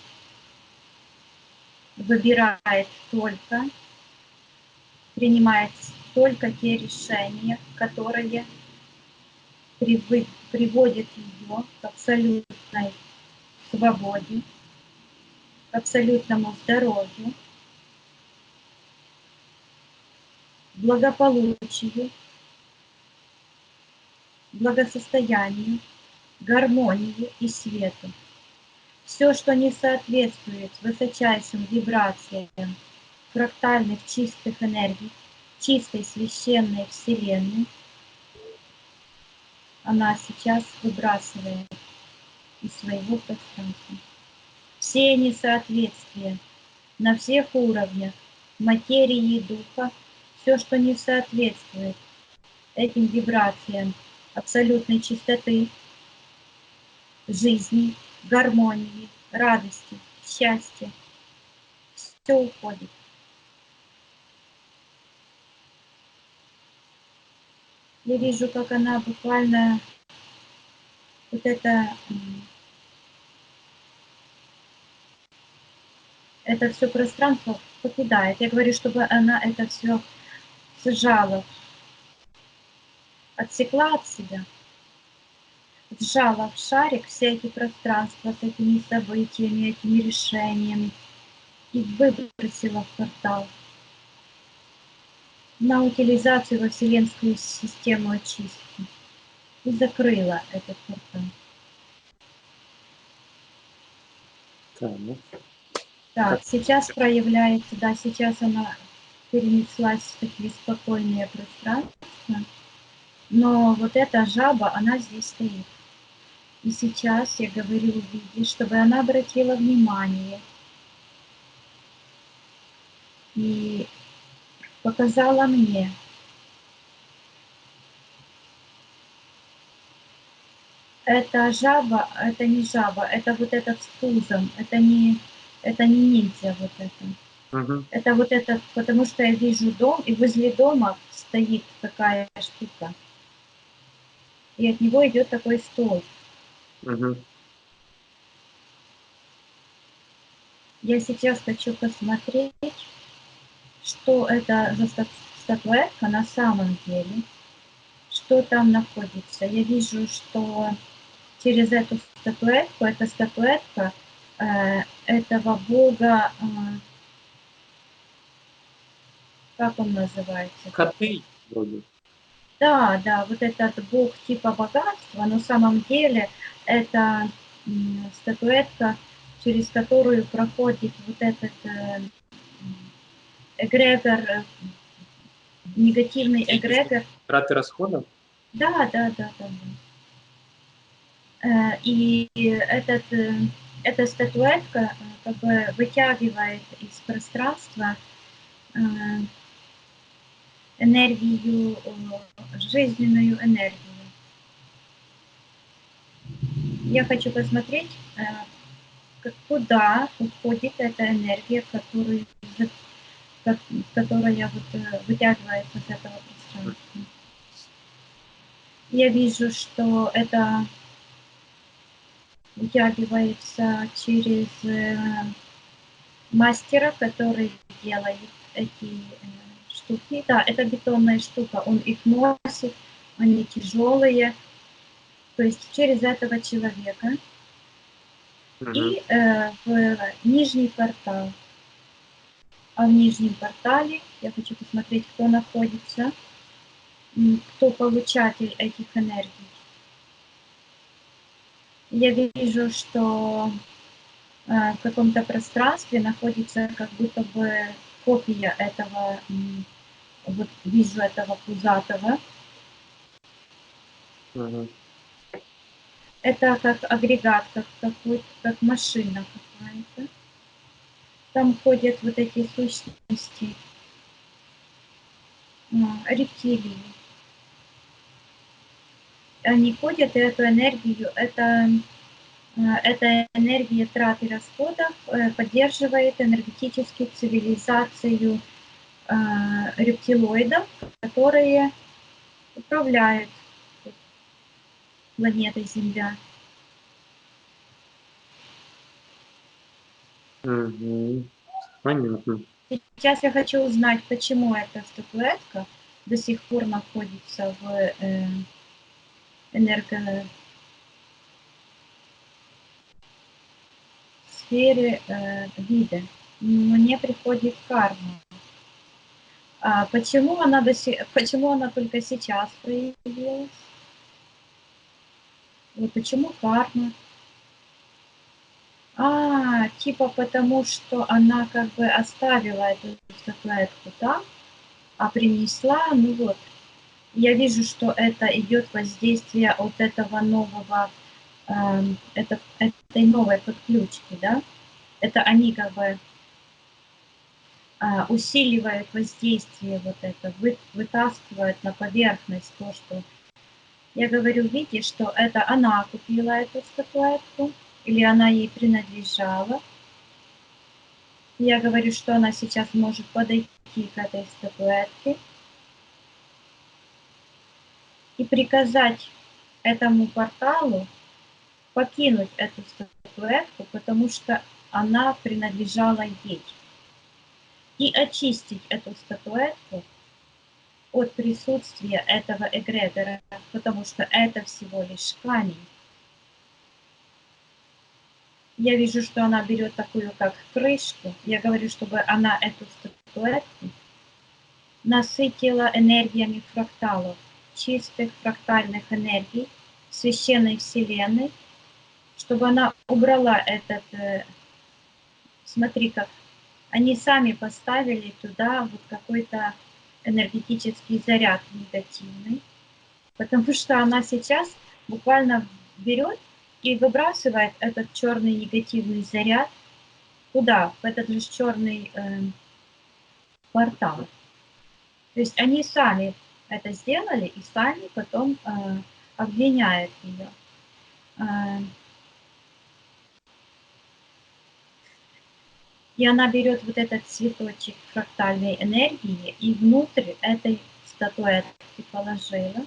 выбирает только, принимает только те решения, которые приводят ее к абсолютной свободе, к абсолютному здоровью, благополучию, благосостоянию, гармонии и свету. Все, что не соответствует высочайшим вибрациям фрактальных чистых энергий, чистой священной Вселенной, она сейчас выбрасывает из своего пространства. Все несоответствия на всех уровнях материи и духа, все, что не соответствует этим вибрациям абсолютной чистоты, жизни, гармонии, радости, счастья, все уходит. Я вижу, как она буквально вот это все пространство покидает. Я говорю, чтобы она это все сжала, отсекла от себя, сжала в шарик все эти пространства с этими событиями, этими решениями и выбросила в портал на утилизацию во Вселенскую систему очистки и закрыла этот портал. Так, сейчас проявляется, да, сейчас она перенеслась в такие спокойные пространства, но вот эта жаба, она здесь стоит. И сейчас я говорю Виде, чтобы она обратила внимание и показала мне, это жаба, это не жаба, это вот этот с пузом, это не ниндзя вот это. Это вот этот, потому что я вижу дом, и возле дома стоит такая штука. И от него идет такой стол. Я сейчас хочу посмотреть, что это за статуэтка на самом деле, что там находится. Я вижу, что через эту статуэтку, эта статуэтка этого бога, как он называется? Коты вроде. Да, да, вот этот бог типа богатства, но на самом деле это статуэтка, через которую проходит вот этот эгрегор, негативный эгрегор. Траты расходов? Да. И эта статуэтка как бы вытягивает из пространства энергию, жизненную энергию. Я хочу посмотреть, куда уходит эта энергия, которая вот вытягивается с этого пространства. Я вижу, что это вытягивается через мастера, который делает эти штуки. Да, это бетонная штука, он их носит, они тяжелые. То есть через этого человека. И в нижний портал. А в нижнем портале я хочу посмотреть, кто находится, кто получатель этих энергий. Я вижу, что в каком-то пространстве находится как будто бы копия этого, вот вижу этого пузатого. Ага. Это как агрегат, как какой-то, как машина какая-то. Там ходят вот эти сущности, рептилии. Они ходят, и эту энергию, эта энергия трат и расходов поддерживает энергетически цивилизацию рептилоидов, которые управляют планетой Земля. Угу. Понятно. Сейчас я хочу узнать, почему эта статуэтка до сих пор находится в энергосфере вида. Мне приходит карма. Почему она только сейчас проявилась? И почему карма? Типа потому, что она как бы оставила эту статуэтку там, а принесла, ну вот. Я вижу, что это идет воздействие от этого нового, этой новой подключки, да? Это они как бы усиливают воздействие вот это, вытаскивают на поверхность то, что... Я говорю, видишь, что это она купила эту статуэтку, или она ей принадлежала. Я говорю, что она сейчас может подойти к этой статуэтке и приказать этому порталу покинуть эту статуэтку, потому что она принадлежала ей. И очистить эту статуэтку от присутствия этого эгрегора, потому что это всего лишь камень. Я вижу, что она берет такую, как крышку. Я говорю, чтобы она эту статуэтку насытила энергиями фракталов, чистых фрактальных энергий, священной вселенной, чтобы она убрала этот... Смотри, как они сами поставили туда вот какой-то энергетический заряд негативный, потому что она сейчас буквально берет и выбрасывает этот черный негативный заряд туда, в этот же черный портал. То есть они сами это сделали и сами потом обвиняют ее. И она берет вот этот цветочек фрактальной энергии и внутрь этой статуэтки положила.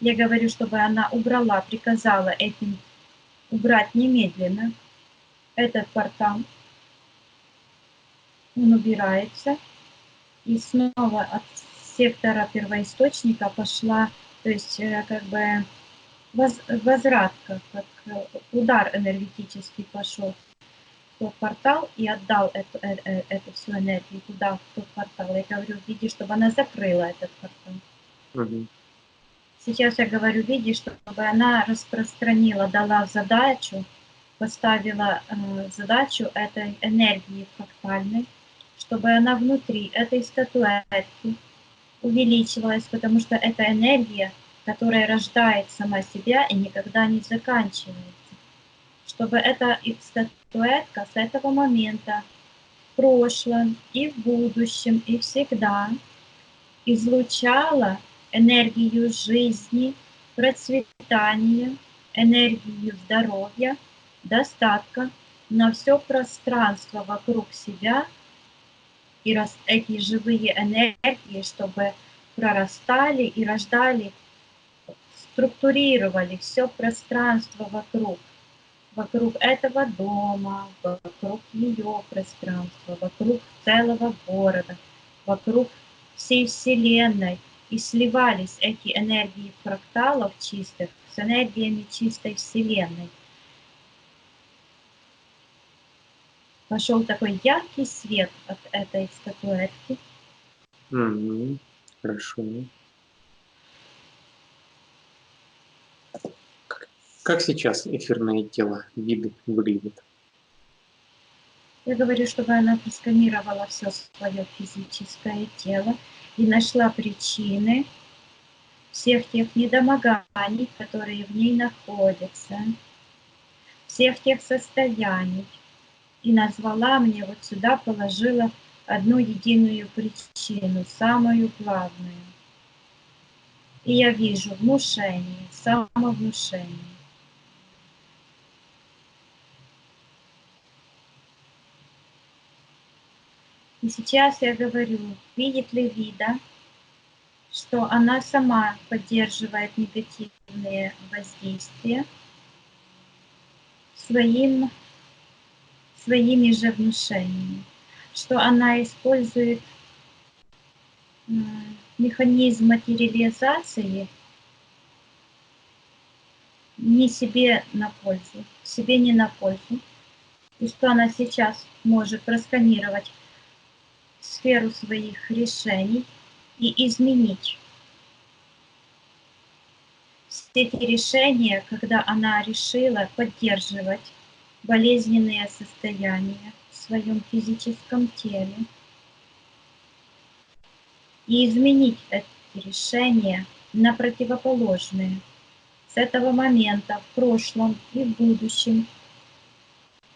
Я говорю, чтобы она убрала, приказала этим убрать немедленно этот портал. Он убирается. И снова от сектора первоисточника пошла, то есть как бы возвратка, как удар энергетический пошел в тот портал и отдал эту всю энергию туда, в тот портал. Я говорю, види, чтобы она закрыла этот портал. Угу. Сейчас я говорю, види, чтобы она распространила, дала задачу, поставила задачу этой энергии фрактальной, чтобы она внутри этой статуэтки увеличивалась, потому что это энергия, которая рождает сама себя и никогда не заканчивается. Чтобы эта статуэтка с этого момента в прошлом и в будущем и всегда излучала энергию жизни, процветания, энергию здоровья, достатка на все пространство вокруг себя, и эти живые энергии, чтобы прорастали и рождали, структурировали все пространство вокруг этого дома, вокруг ее пространства, вокруг целого города, вокруг всей Вселенной. И сливались эти энергии фракталов чистых с энергиями чистой Вселенной. Пошел такой яркий свет от этой статуэтки. Угу. Хорошо. Как сейчас эфирное тело виды выглядит? Я говорю, чтобы она просканировала все свое физическое тело и нашла причины всех тех недомоганий, которые в ней находятся, всех тех состояний. И назвала мне, вот сюда положила одну единую причину, самую главную. И я вижу внушение, самовнушение. И сейчас я говорю, видит ли Вида, что она сама поддерживает негативные воздействия своими же внушениями, что она использует механизм материализации не себе на пользу, себе не на пользу, и что она сейчас может просканировать сферу своих решений и изменить все эти решения, когда она решила поддерживать болезненные состояния в своем физическом теле и изменить эти решения на противоположные. С этого момента в прошлом и в будущем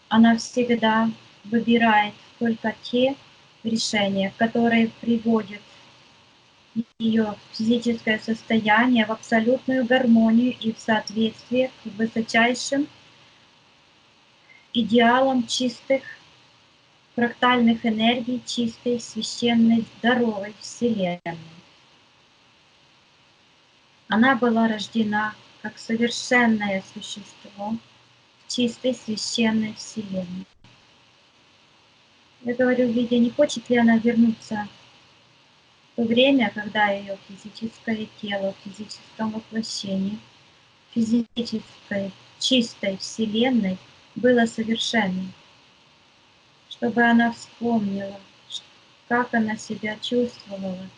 она всегда выбирает только те решения, которые приводят ее физическое состояние в абсолютную гармонию и в соответствие к высочайшим идеалам чистых фрактальных энергий, чистой, священной, здоровой Вселенной. Она была рождена как совершенное существо в чистой, священной Вселенной. Я говорю, Видя, не хочет ли она вернуться в то время, когда ее физическое тело в физическом воплощении, физической, чистой Вселенной было совершенным, чтобы она вспомнила, как она себя чувствовала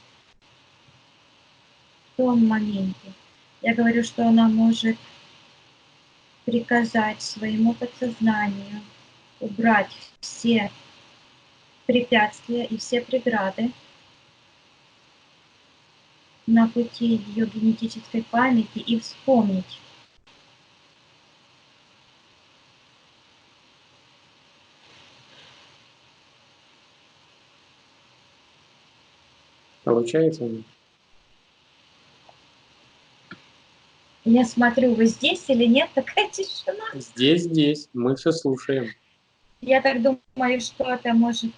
в том моменте. Я говорю, что она может приказать своему подсознанию убрать все препятствия и все преграды на пути ее генетической памяти и вспомнить. Получается? Я смотрю, вы здесь или нет? Такая тишина. Здесь. Мы все слушаем. Я так думаю, что это может,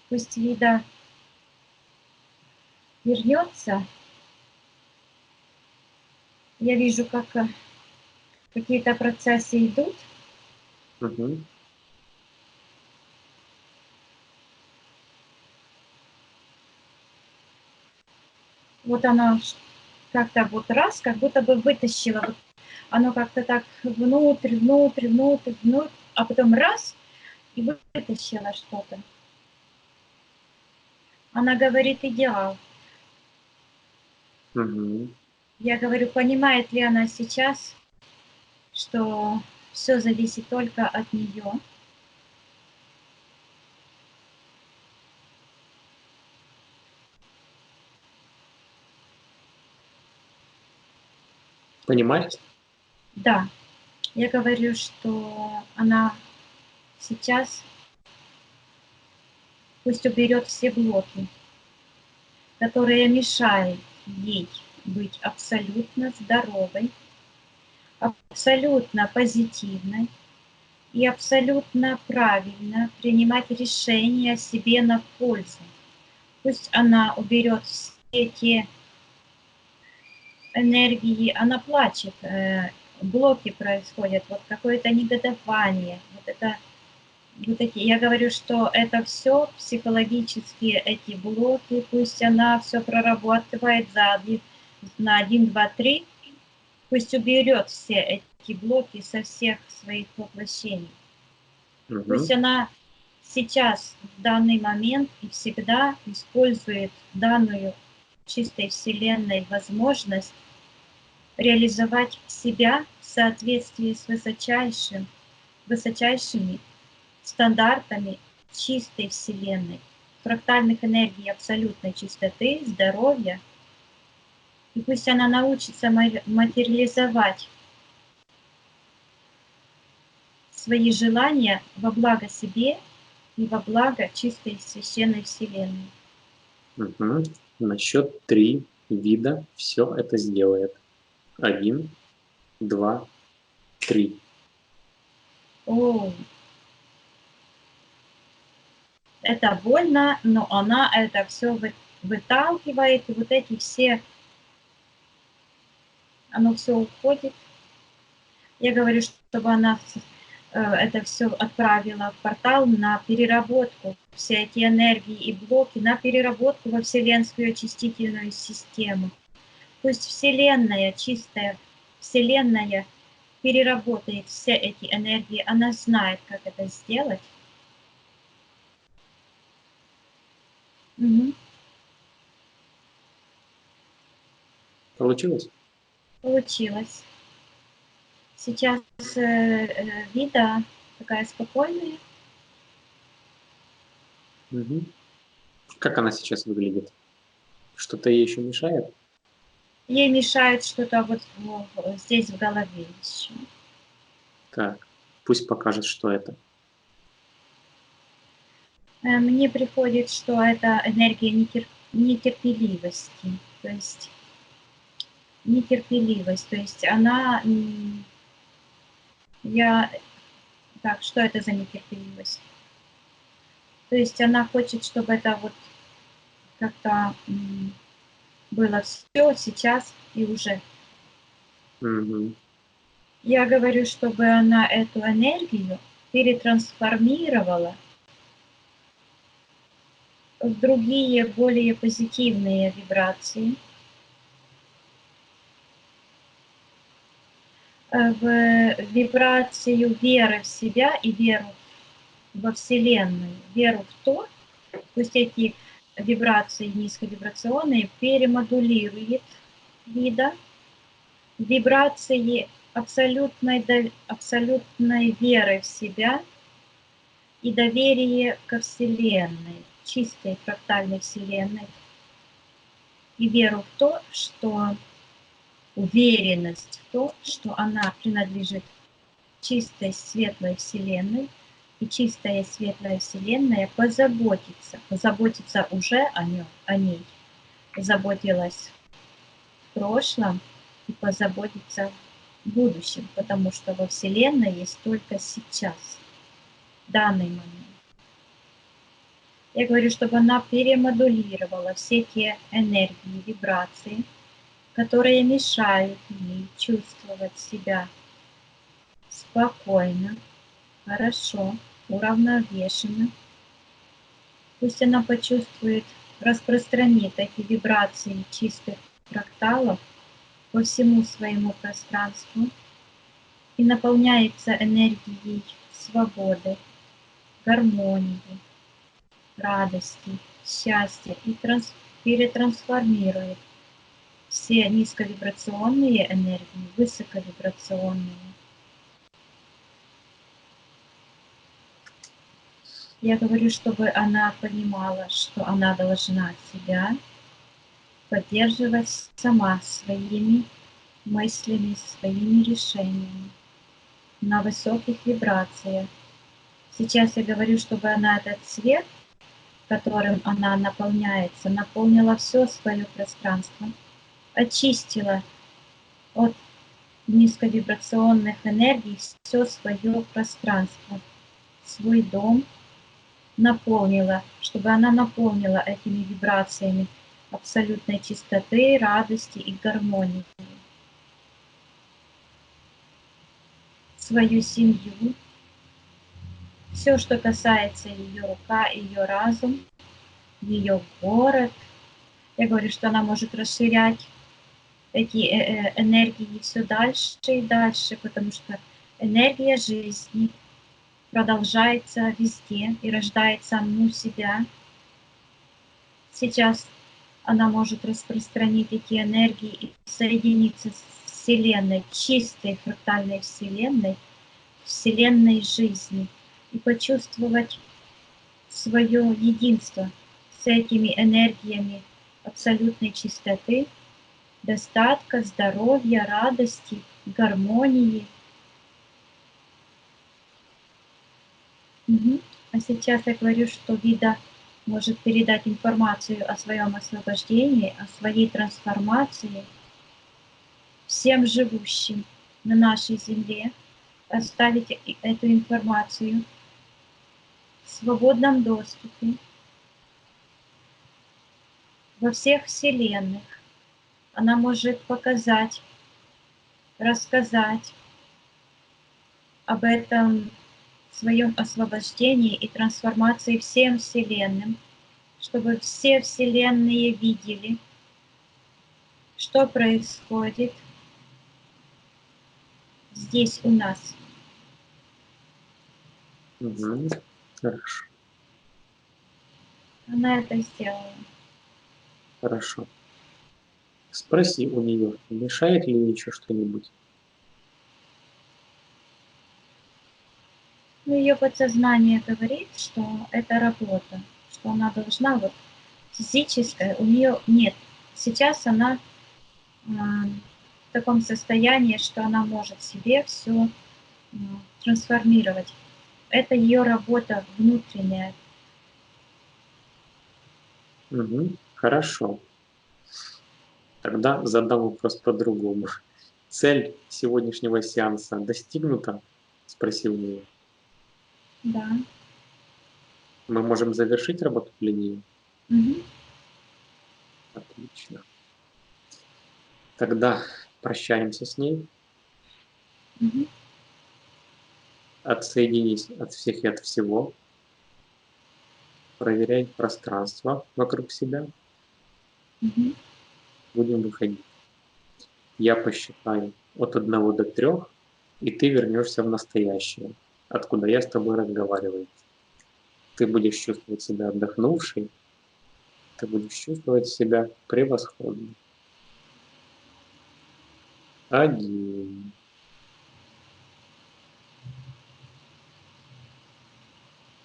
пусть Вида вернется. Я вижу, как какие-то процессы идут. Угу. Вот она как-то вот раз, как будто бы вытащила. Вот оно как-то так внутрь, а потом раз и вытащила что-то. Она говорит идеал. Угу. Я говорю, понимает ли она сейчас, что все зависит только от нее? Понимаете? Да. Я говорю, что она сейчас пусть уберет все блоки, которые мешают ей быть абсолютно здоровой, абсолютно позитивной и абсолютно правильно принимать решения себе на пользу. Пусть она уберет все те энергии, она плачет, блоки происходят, вот какое-то негодование, вот это, вот эти, я говорю, что это все психологические эти блоки, пусть она все прорабатывает на 1, 2, 3, пусть уберет все эти блоки со всех своих воплощений. Угу. Пусть она сейчас, в данный момент и всегда использует данную чистой Вселенной возможность реализовать себя в соответствии с высочайшими стандартами чистой Вселенной, фрактальных энергий абсолютной чистоты, здоровья. И пусть она научится материализовать свои желания во благо себе и во благо чистой священной Вселенной. Угу. На счет 3 вида все это сделает. 1, 2, 3. О, это больно, но она это все выталкивает, и вот эти все, оно все уходит. Я говорю, чтобы она это все отправила в портал на переработку, все эти энергии и блоки на переработку во Вселенскую очистительную систему. Пусть Вселенная, чистая Вселенная переработает все эти энергии, она знает, как это сделать. Угу. Получилось? Получилось. Сейчас Вида такая спокойная. Угу. Как она сейчас выглядит? Что-то ей еще мешает? Ей мешает что-то вот здесь в голове еще. Так, пусть покажет, что это. Мне приходит, что это энергия нетерпеливости. То есть нетерпеливость. То есть она... Так, что это за нетерпеливость? То есть она хочет, чтобы это вот как-то было все сейчас и уже. Угу. Я говорю, чтобы она эту энергию перетрансформировала в другие, более позитивные вибрации, в вибрацию веры в себя и веру во Вселенную, веру в то, пусть эти вибрации низковибрационные перемодулирует Вида, вибрации абсолютной веры в себя и доверие ко Вселенной, чистой фрактальной Вселенной, и веру в то, что уверенность в то, что она принадлежит чистой светлой Вселенной, и чистая светлая Вселенная позаботится уже о ней, заботилась в прошлом и позаботится в будущем, потому что во Вселенной есть только сейчас, данный момент. Я говорю, чтобы она перемодулировала все те энергии, вибрации, которые мешают ей чувствовать себя спокойно, хорошо, уравновешенно. Пусть она почувствует, распространит эти вибрации чистых фракталов по всему своему пространству и наполняется энергией свободы, гармонии, радости, счастья и перетрансформирует все низковибрационные энергии в высоковибрационные. Я говорю, чтобы она понимала, что она должна себя поддерживать сама своими мыслями, своими решениями на высоких вибрациях. Сейчас я говорю, чтобы она этот свет, которым она наполняется, наполнила все свое пространство, очистила от низковибрационных энергий все свое пространство, свой дом, наполнила, чтобы она наполнила этими вибрациями абсолютной чистоты, радости и гармонии свою семью, все, что касается ее рука, ее разум, ее город. Я говорю, что она может расширять эти энергии все дальше и дальше, потому что энергия жизни продолжается везде и рождает саму себя. Сейчас она может распространить эти энергии и соединиться с Вселенной, чистой фрактальной Вселенной, Вселенной жизни, и почувствовать свое единство с этими энергиями абсолютной чистоты, достатка, здоровья, радости, гармонии. Мгм. А сейчас я говорю, что Вида может передать информацию о своем освобождении, о своей трансформации всем живущим на нашей Земле, оставить эту информацию в свободном доступе во всех вселенных. Она может показать, рассказать об этом своем освобождении и трансформации всем вселенным, чтобы все вселенные видели, что происходит здесь у нас. Угу. Хорошо. Она это сделала. Хорошо. Спроси у нее, мешает ли ей еще что-нибудь? Но ее подсознание говорит, что это работа, что она должна вот физическое, у нее нет. Сейчас она в таком состоянии, что она может себе все трансформировать. Это ее работа внутренняя. Угу. Хорошо. Тогда задам вопрос по-другому. Цель сегодняшнего сеанса достигнута? Спросил меня. Да. Мы можем завершить работу для нее? Угу. Отлично. Тогда прощаемся с ней. Угу. Отсоединись от всех и от всего. Проверяй пространство вокруг себя. Угу. Будем выходить. Я посчитаю от 1 до 3, и ты вернешься в настоящее, откуда я с тобой разговариваю. Ты будешь чувствовать себя отдохнувшей, ты будешь чувствовать себя превосходно. 1,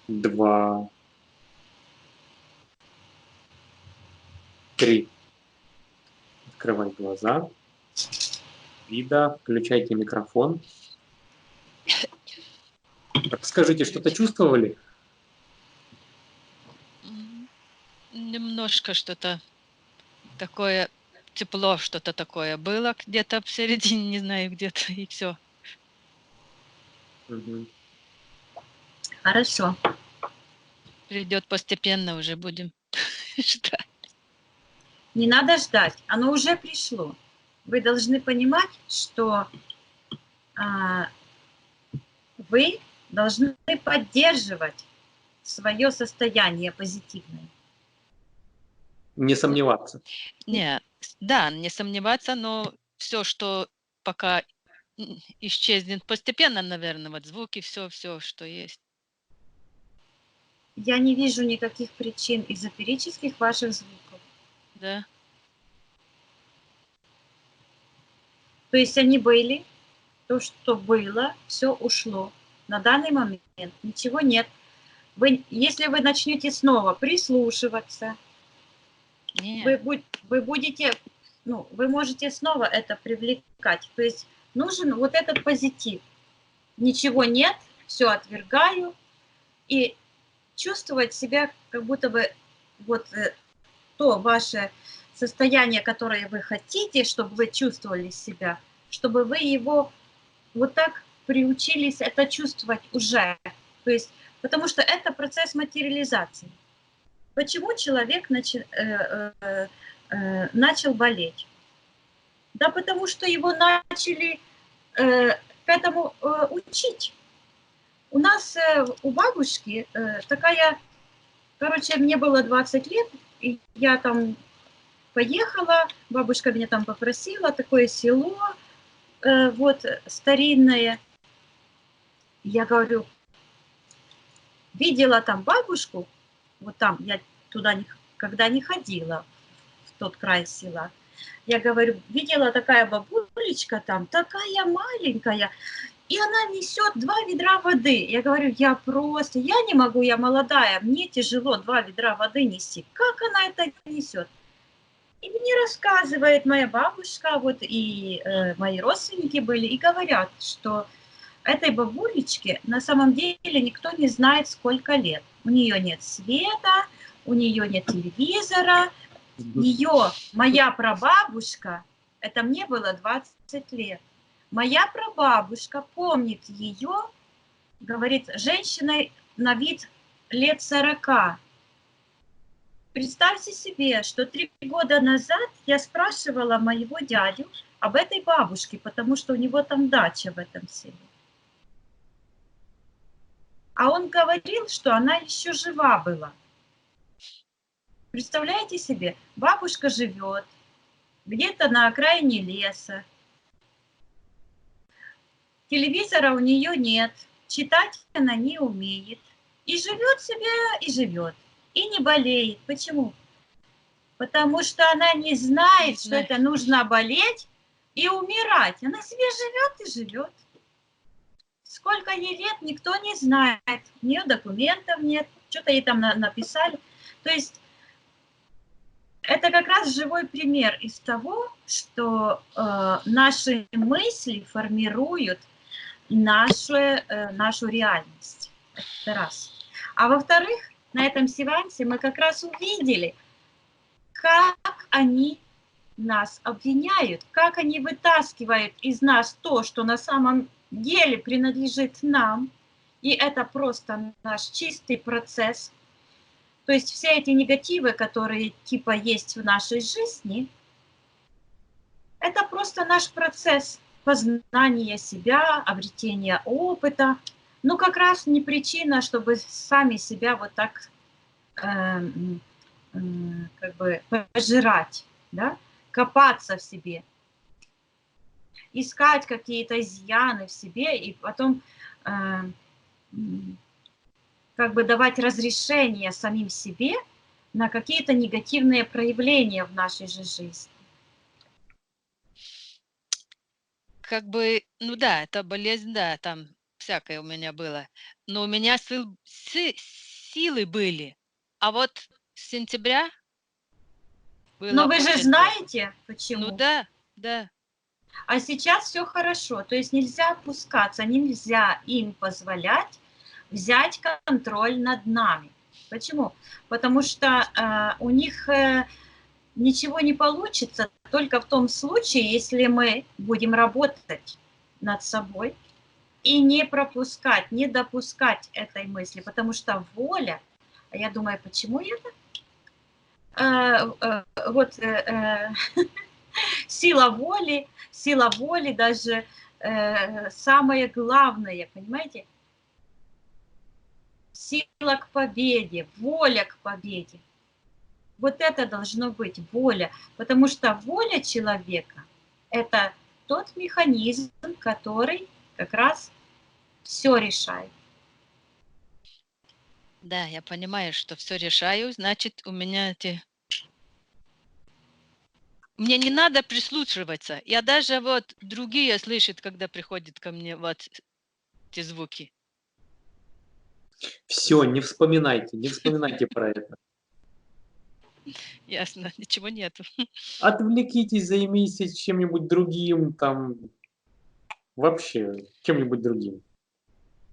2, 3. Открывай глаза. Вида, включайте микрофон. Расскажите, что-то чувствовали? Немножко что-то такое тепло, что-то такое было где-то в середине, не знаю, где-то, и все. Угу. Хорошо. Придет постепенно, уже будем ждать. Не надо ждать, оно уже пришло. Вы должны понимать, что вы должны поддерживать свое состояние позитивное. Не сомневаться. Не, да, не сомневаться, но все, что пока исчезнет постепенно, наверное, вот звуки, все, что есть. Я не вижу никаких причин эзотерических ваших звуков. Да, То есть они были, то, что было, все ушло. На данный момент ничего нет. Если вы начнете снова прислушиваться, не, вы будете, вы можете снова это привлекать. То есть нужен вот этот позитив. Ничего нет, все отвергаю. И чувствовать себя, как будто бы вот то ваше состояние, которое вы хотите, чтобы вы чувствовали себя, чтобы вы его вот так приучились это чувствовать уже. То есть, потому что это процесс материализации. Почему человек начал болеть? Да потому что его начали к этому учить. У нас, у бабушки такая, короче, мне было 20 лет, и я там поехала, бабушка меня там попросила, такое село, вот, старинное. Я говорю, видела там бабушку, вот там, я туда никогда не ходила, в тот край села. Я говорю, видела такая бабулечка там, такая маленькая, И она несет 2 ведра воды. Я говорю, я не могу, я молодая, мне тяжело 2 ведра воды нести. Как она это несет? И мне рассказывает моя бабушка, вот и мои родственники были, и говорят, что этой бабулечке на самом деле никто не знает, сколько лет. У нее нет света, у нее нет телевизора. Моя прабабушка, это мне было 20 лет, моя прабабушка помнит ее, говорит, женщиной на вид лет 40. Представьте себе, что 3 года назад я спрашивала моего дядю об этой бабушке, потому что у него там дача в этом селе. А он говорил, что она еще жива была. Представляете себе, бабушка живет где-то на окраине леса. Телевизора у нее нет, читать она не умеет. И живет себе, и живет. И не болеет. Почему? Потому что она не знает, что это нужно болеть и умирать. Она себе живет и живет. Сколько ей лет, никто не знает. У нее документов нет, что-то ей там написали. То есть это как раз живой пример из того, что наши мысли формируют нашу реальность. Это раз. А во-вторых, на этом сеансе мы как раз увидели, как они нас обвиняют, как они вытаскивают из нас то, что на самом деле принадлежит нам, и это просто наш чистый процесс. То есть все эти негативы, которые типа есть в нашей жизни, это просто наш процесс познания себя, обретения опыта. Ну, как раз не причина, чтобы сами себя вот так как бы пожирать, да? Копаться в себе, искать какие-то изъяны в себе и потом как бы давать разрешение самим себе на какие-то негативные проявления в нашей же жизни. Как бы, ну да, это болезнь, да, там всякое у меня было. Но у меня силы были. А вот с сентября было Но вы же очень знаете, плохо. почему. Ну да, да. А сейчас все хорошо. То есть нельзя опускаться, нельзя им позволять взять контроль над нами. Почему? Потому что у них ничего не получится только в том случае, если мы будем работать над собой и не пропускать, не допускать этой мысли. Потому что воля, а я думаю, почему это? Сила воли даже самое главное, понимаете? Сила к победе, воля к победе. Вот это должно быть воля, потому что воля человека – это тот механизм, который как раз все решает. Да, я понимаю, что все решаю, значит, у меня эти... Мне не надо прислушиваться. Я даже вот другие слышат, когда приходят ко мне вот эти звуки. Все, не вспоминайте про это. Ясно, ничего нету. Отвлекитесь, займитесь чем-нибудь другим, там, вообще, чем-нибудь другим.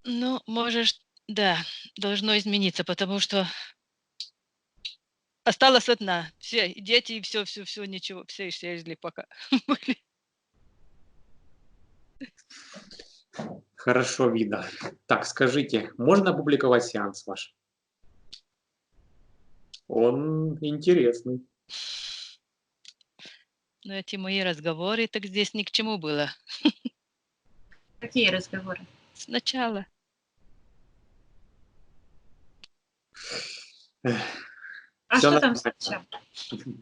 Ну, можешь, да, должно измениться, потому что осталась одна. Все, и дети, и все, ничего, все исчезли пока были. Хорошо, Вида. Так, скажите, можно опубликовать сеанс ваш? Он интересный. Но эти мои разговоры, так здесь ни к чему было. Какие разговоры? Сначала. А Всё что там нормально. сначала?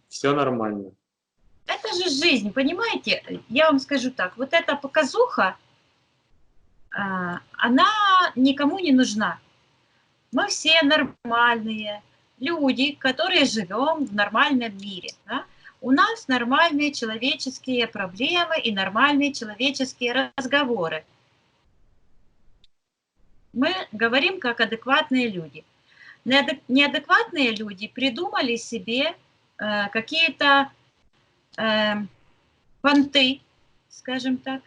Все нормально. Это же жизнь, понимаете? Я вам скажу так, вот эта показуха, она никому не нужна. Мы все нормальные люди, которые живем в нормальном мире. Да? У нас нормальные человеческие проблемы и нормальные человеческие разговоры. Мы говорим как адекватные люди. Неадекватные люди придумали себе какие-то понты, скажем так.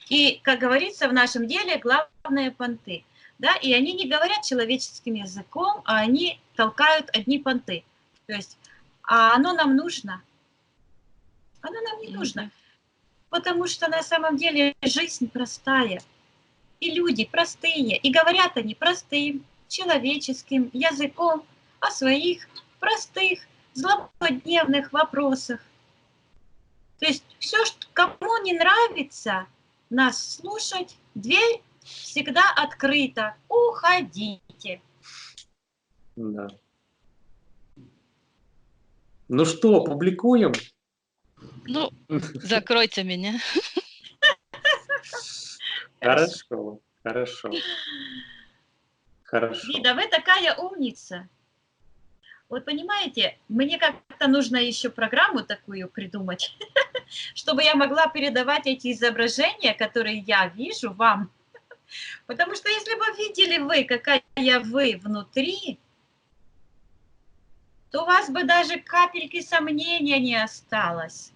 И, как говорится, в нашем деле главные понты. Да? И они не говорят человеческим языком, а они толкают одни понты. То есть, а оно нам нужно. Оно нам не нужно. Потому что на самом деле жизнь простая. И люди простые. И говорят они простым, человеческим языком о своих простых, злободневных вопросах. То есть все, кому не нравится нас слушать, дверь всегда открыта. Уходите. Да. Ну что, публикуем? Ну, закройте меня. Хорошо, хорошо. Хорошо. Лида, вы такая умница. Вот понимаете, мне как-то нужно еще программу такую придумать, чтобы я могла передавать эти изображения, которые я вижу, вам. Потому что если бы видели вы, какая вы внутри, то у вас бы даже капельки сомнения не осталось.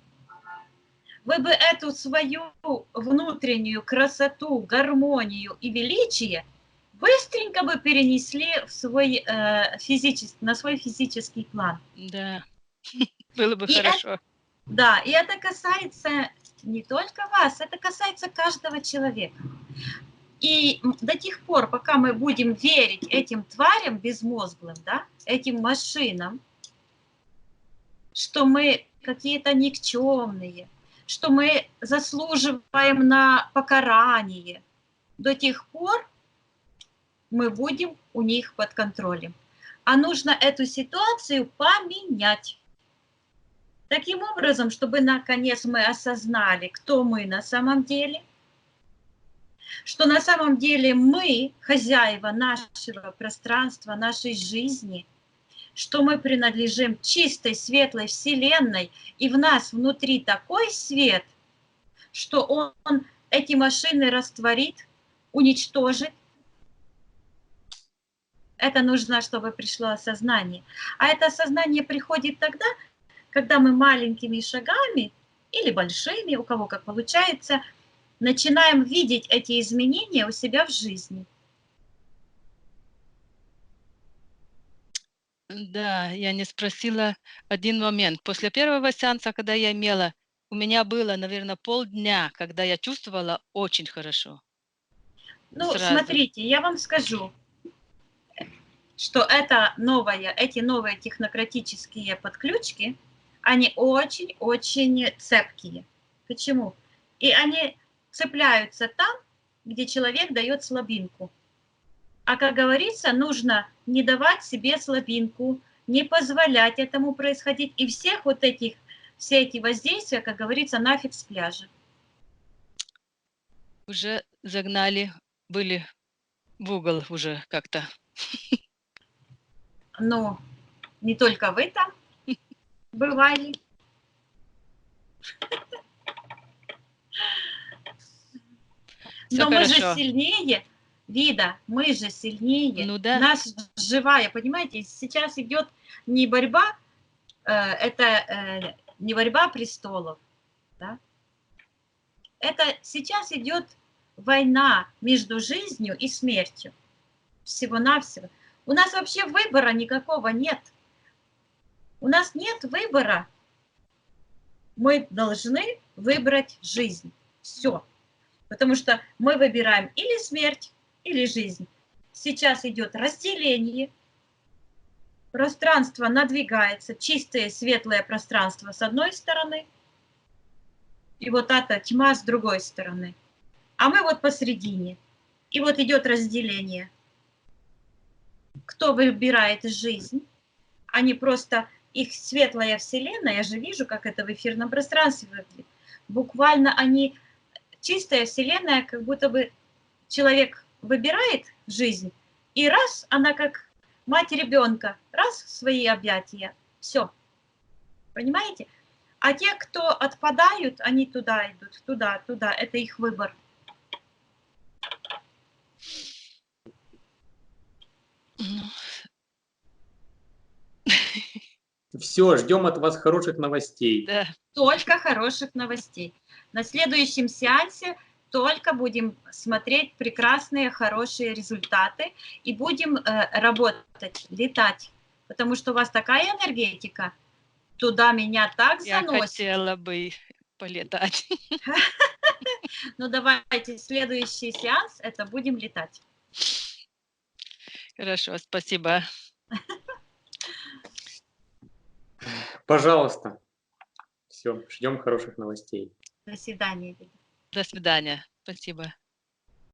Вы бы эту свою внутреннюю красоту, гармонию и величие быстренько бы перенесли в свой, на свой физический план. Да, было бы хорошо. Да, и это касается не только вас, это касается каждого человека. И до тех пор, пока мы будем верить этим тварям безмозглым, да, этим машинам, что мы какие-то никчемные, что мы заслуживаем на покарание, до тех пор мы будем у них под контролем. А нужно эту ситуацию поменять. Таким образом, чтобы наконец мы осознали, кто мы на самом деле, что на самом деле мы хозяева нашего пространства, нашей жизни, что мы принадлежим чистой, светлой вселенной, и в нас внутри такой свет, что он эти машины растворит, уничтожит. Это нужно, чтобы пришло осознание. А это осознание приходит тогда, когда мы маленькими шагами или большими, у кого как получается, начинаем видеть эти изменения у себя в жизни. Да, я не спросила один момент. После первого сеанса, когда я имела, у меня было, наверное, полдня, когда я чувствовала очень хорошо. Ну, Сразу. смотрите, я вам скажу, что эти новые технократические подключки, они очень-очень цепкие. Почему? И они цепляются там, где человек дает слабинку. А как говорится, нужно не давать себе слабинку, не позволять этому происходить. И все эти воздействия, как говорится, нафиг с пляжа. Уже загнали, были в угол уже как-то. Но не только вы там бывали. Всё Но мы же хорошо. сильнее, Лида, мы же сильнее. Ну да. Нас живая, понимаете, сейчас идет не борьба, это не борьба престолов, да? Это сейчас идет война между жизнью и смертью. Всего-навсего. У нас вообще выбора никакого нет. У нас нет выбора. Мы должны выбрать жизнь. Все. Потому что мы выбираем или смерть, или жизнь. Сейчас идет разделение. Пространство надвигается, чистое, светлое пространство с одной стороны, и вот эта тьма с другой стороны. А мы вот посередине. И вот идет разделение. Кто выбирает жизнь, а не просто их светлая вселенная, я же вижу, как это в эфирном пространстве выглядит. Буквально они, чистая вселенная, как будто бы человек выбирает жизнь, и раз, она как мать ребенка, раз в свои объятия, все. Понимаете? А те, кто отпадают, они туда идут, туда, это их выбор. Ну, Все, ждем от вас хороших новостей. да. Только хороших новостей. На следующем сеансе только будем смотреть прекрасные, хорошие результаты и будем работать, летать. Потому что у вас такая энергетика, туда меня так Я заносит. хотела бы полетать. Ну давайте, следующий сеанс, это будем летать. Хорошо, спасибо. Пожалуйста. Все, ждем хороших новостей. До свидания. До свидания. Спасибо.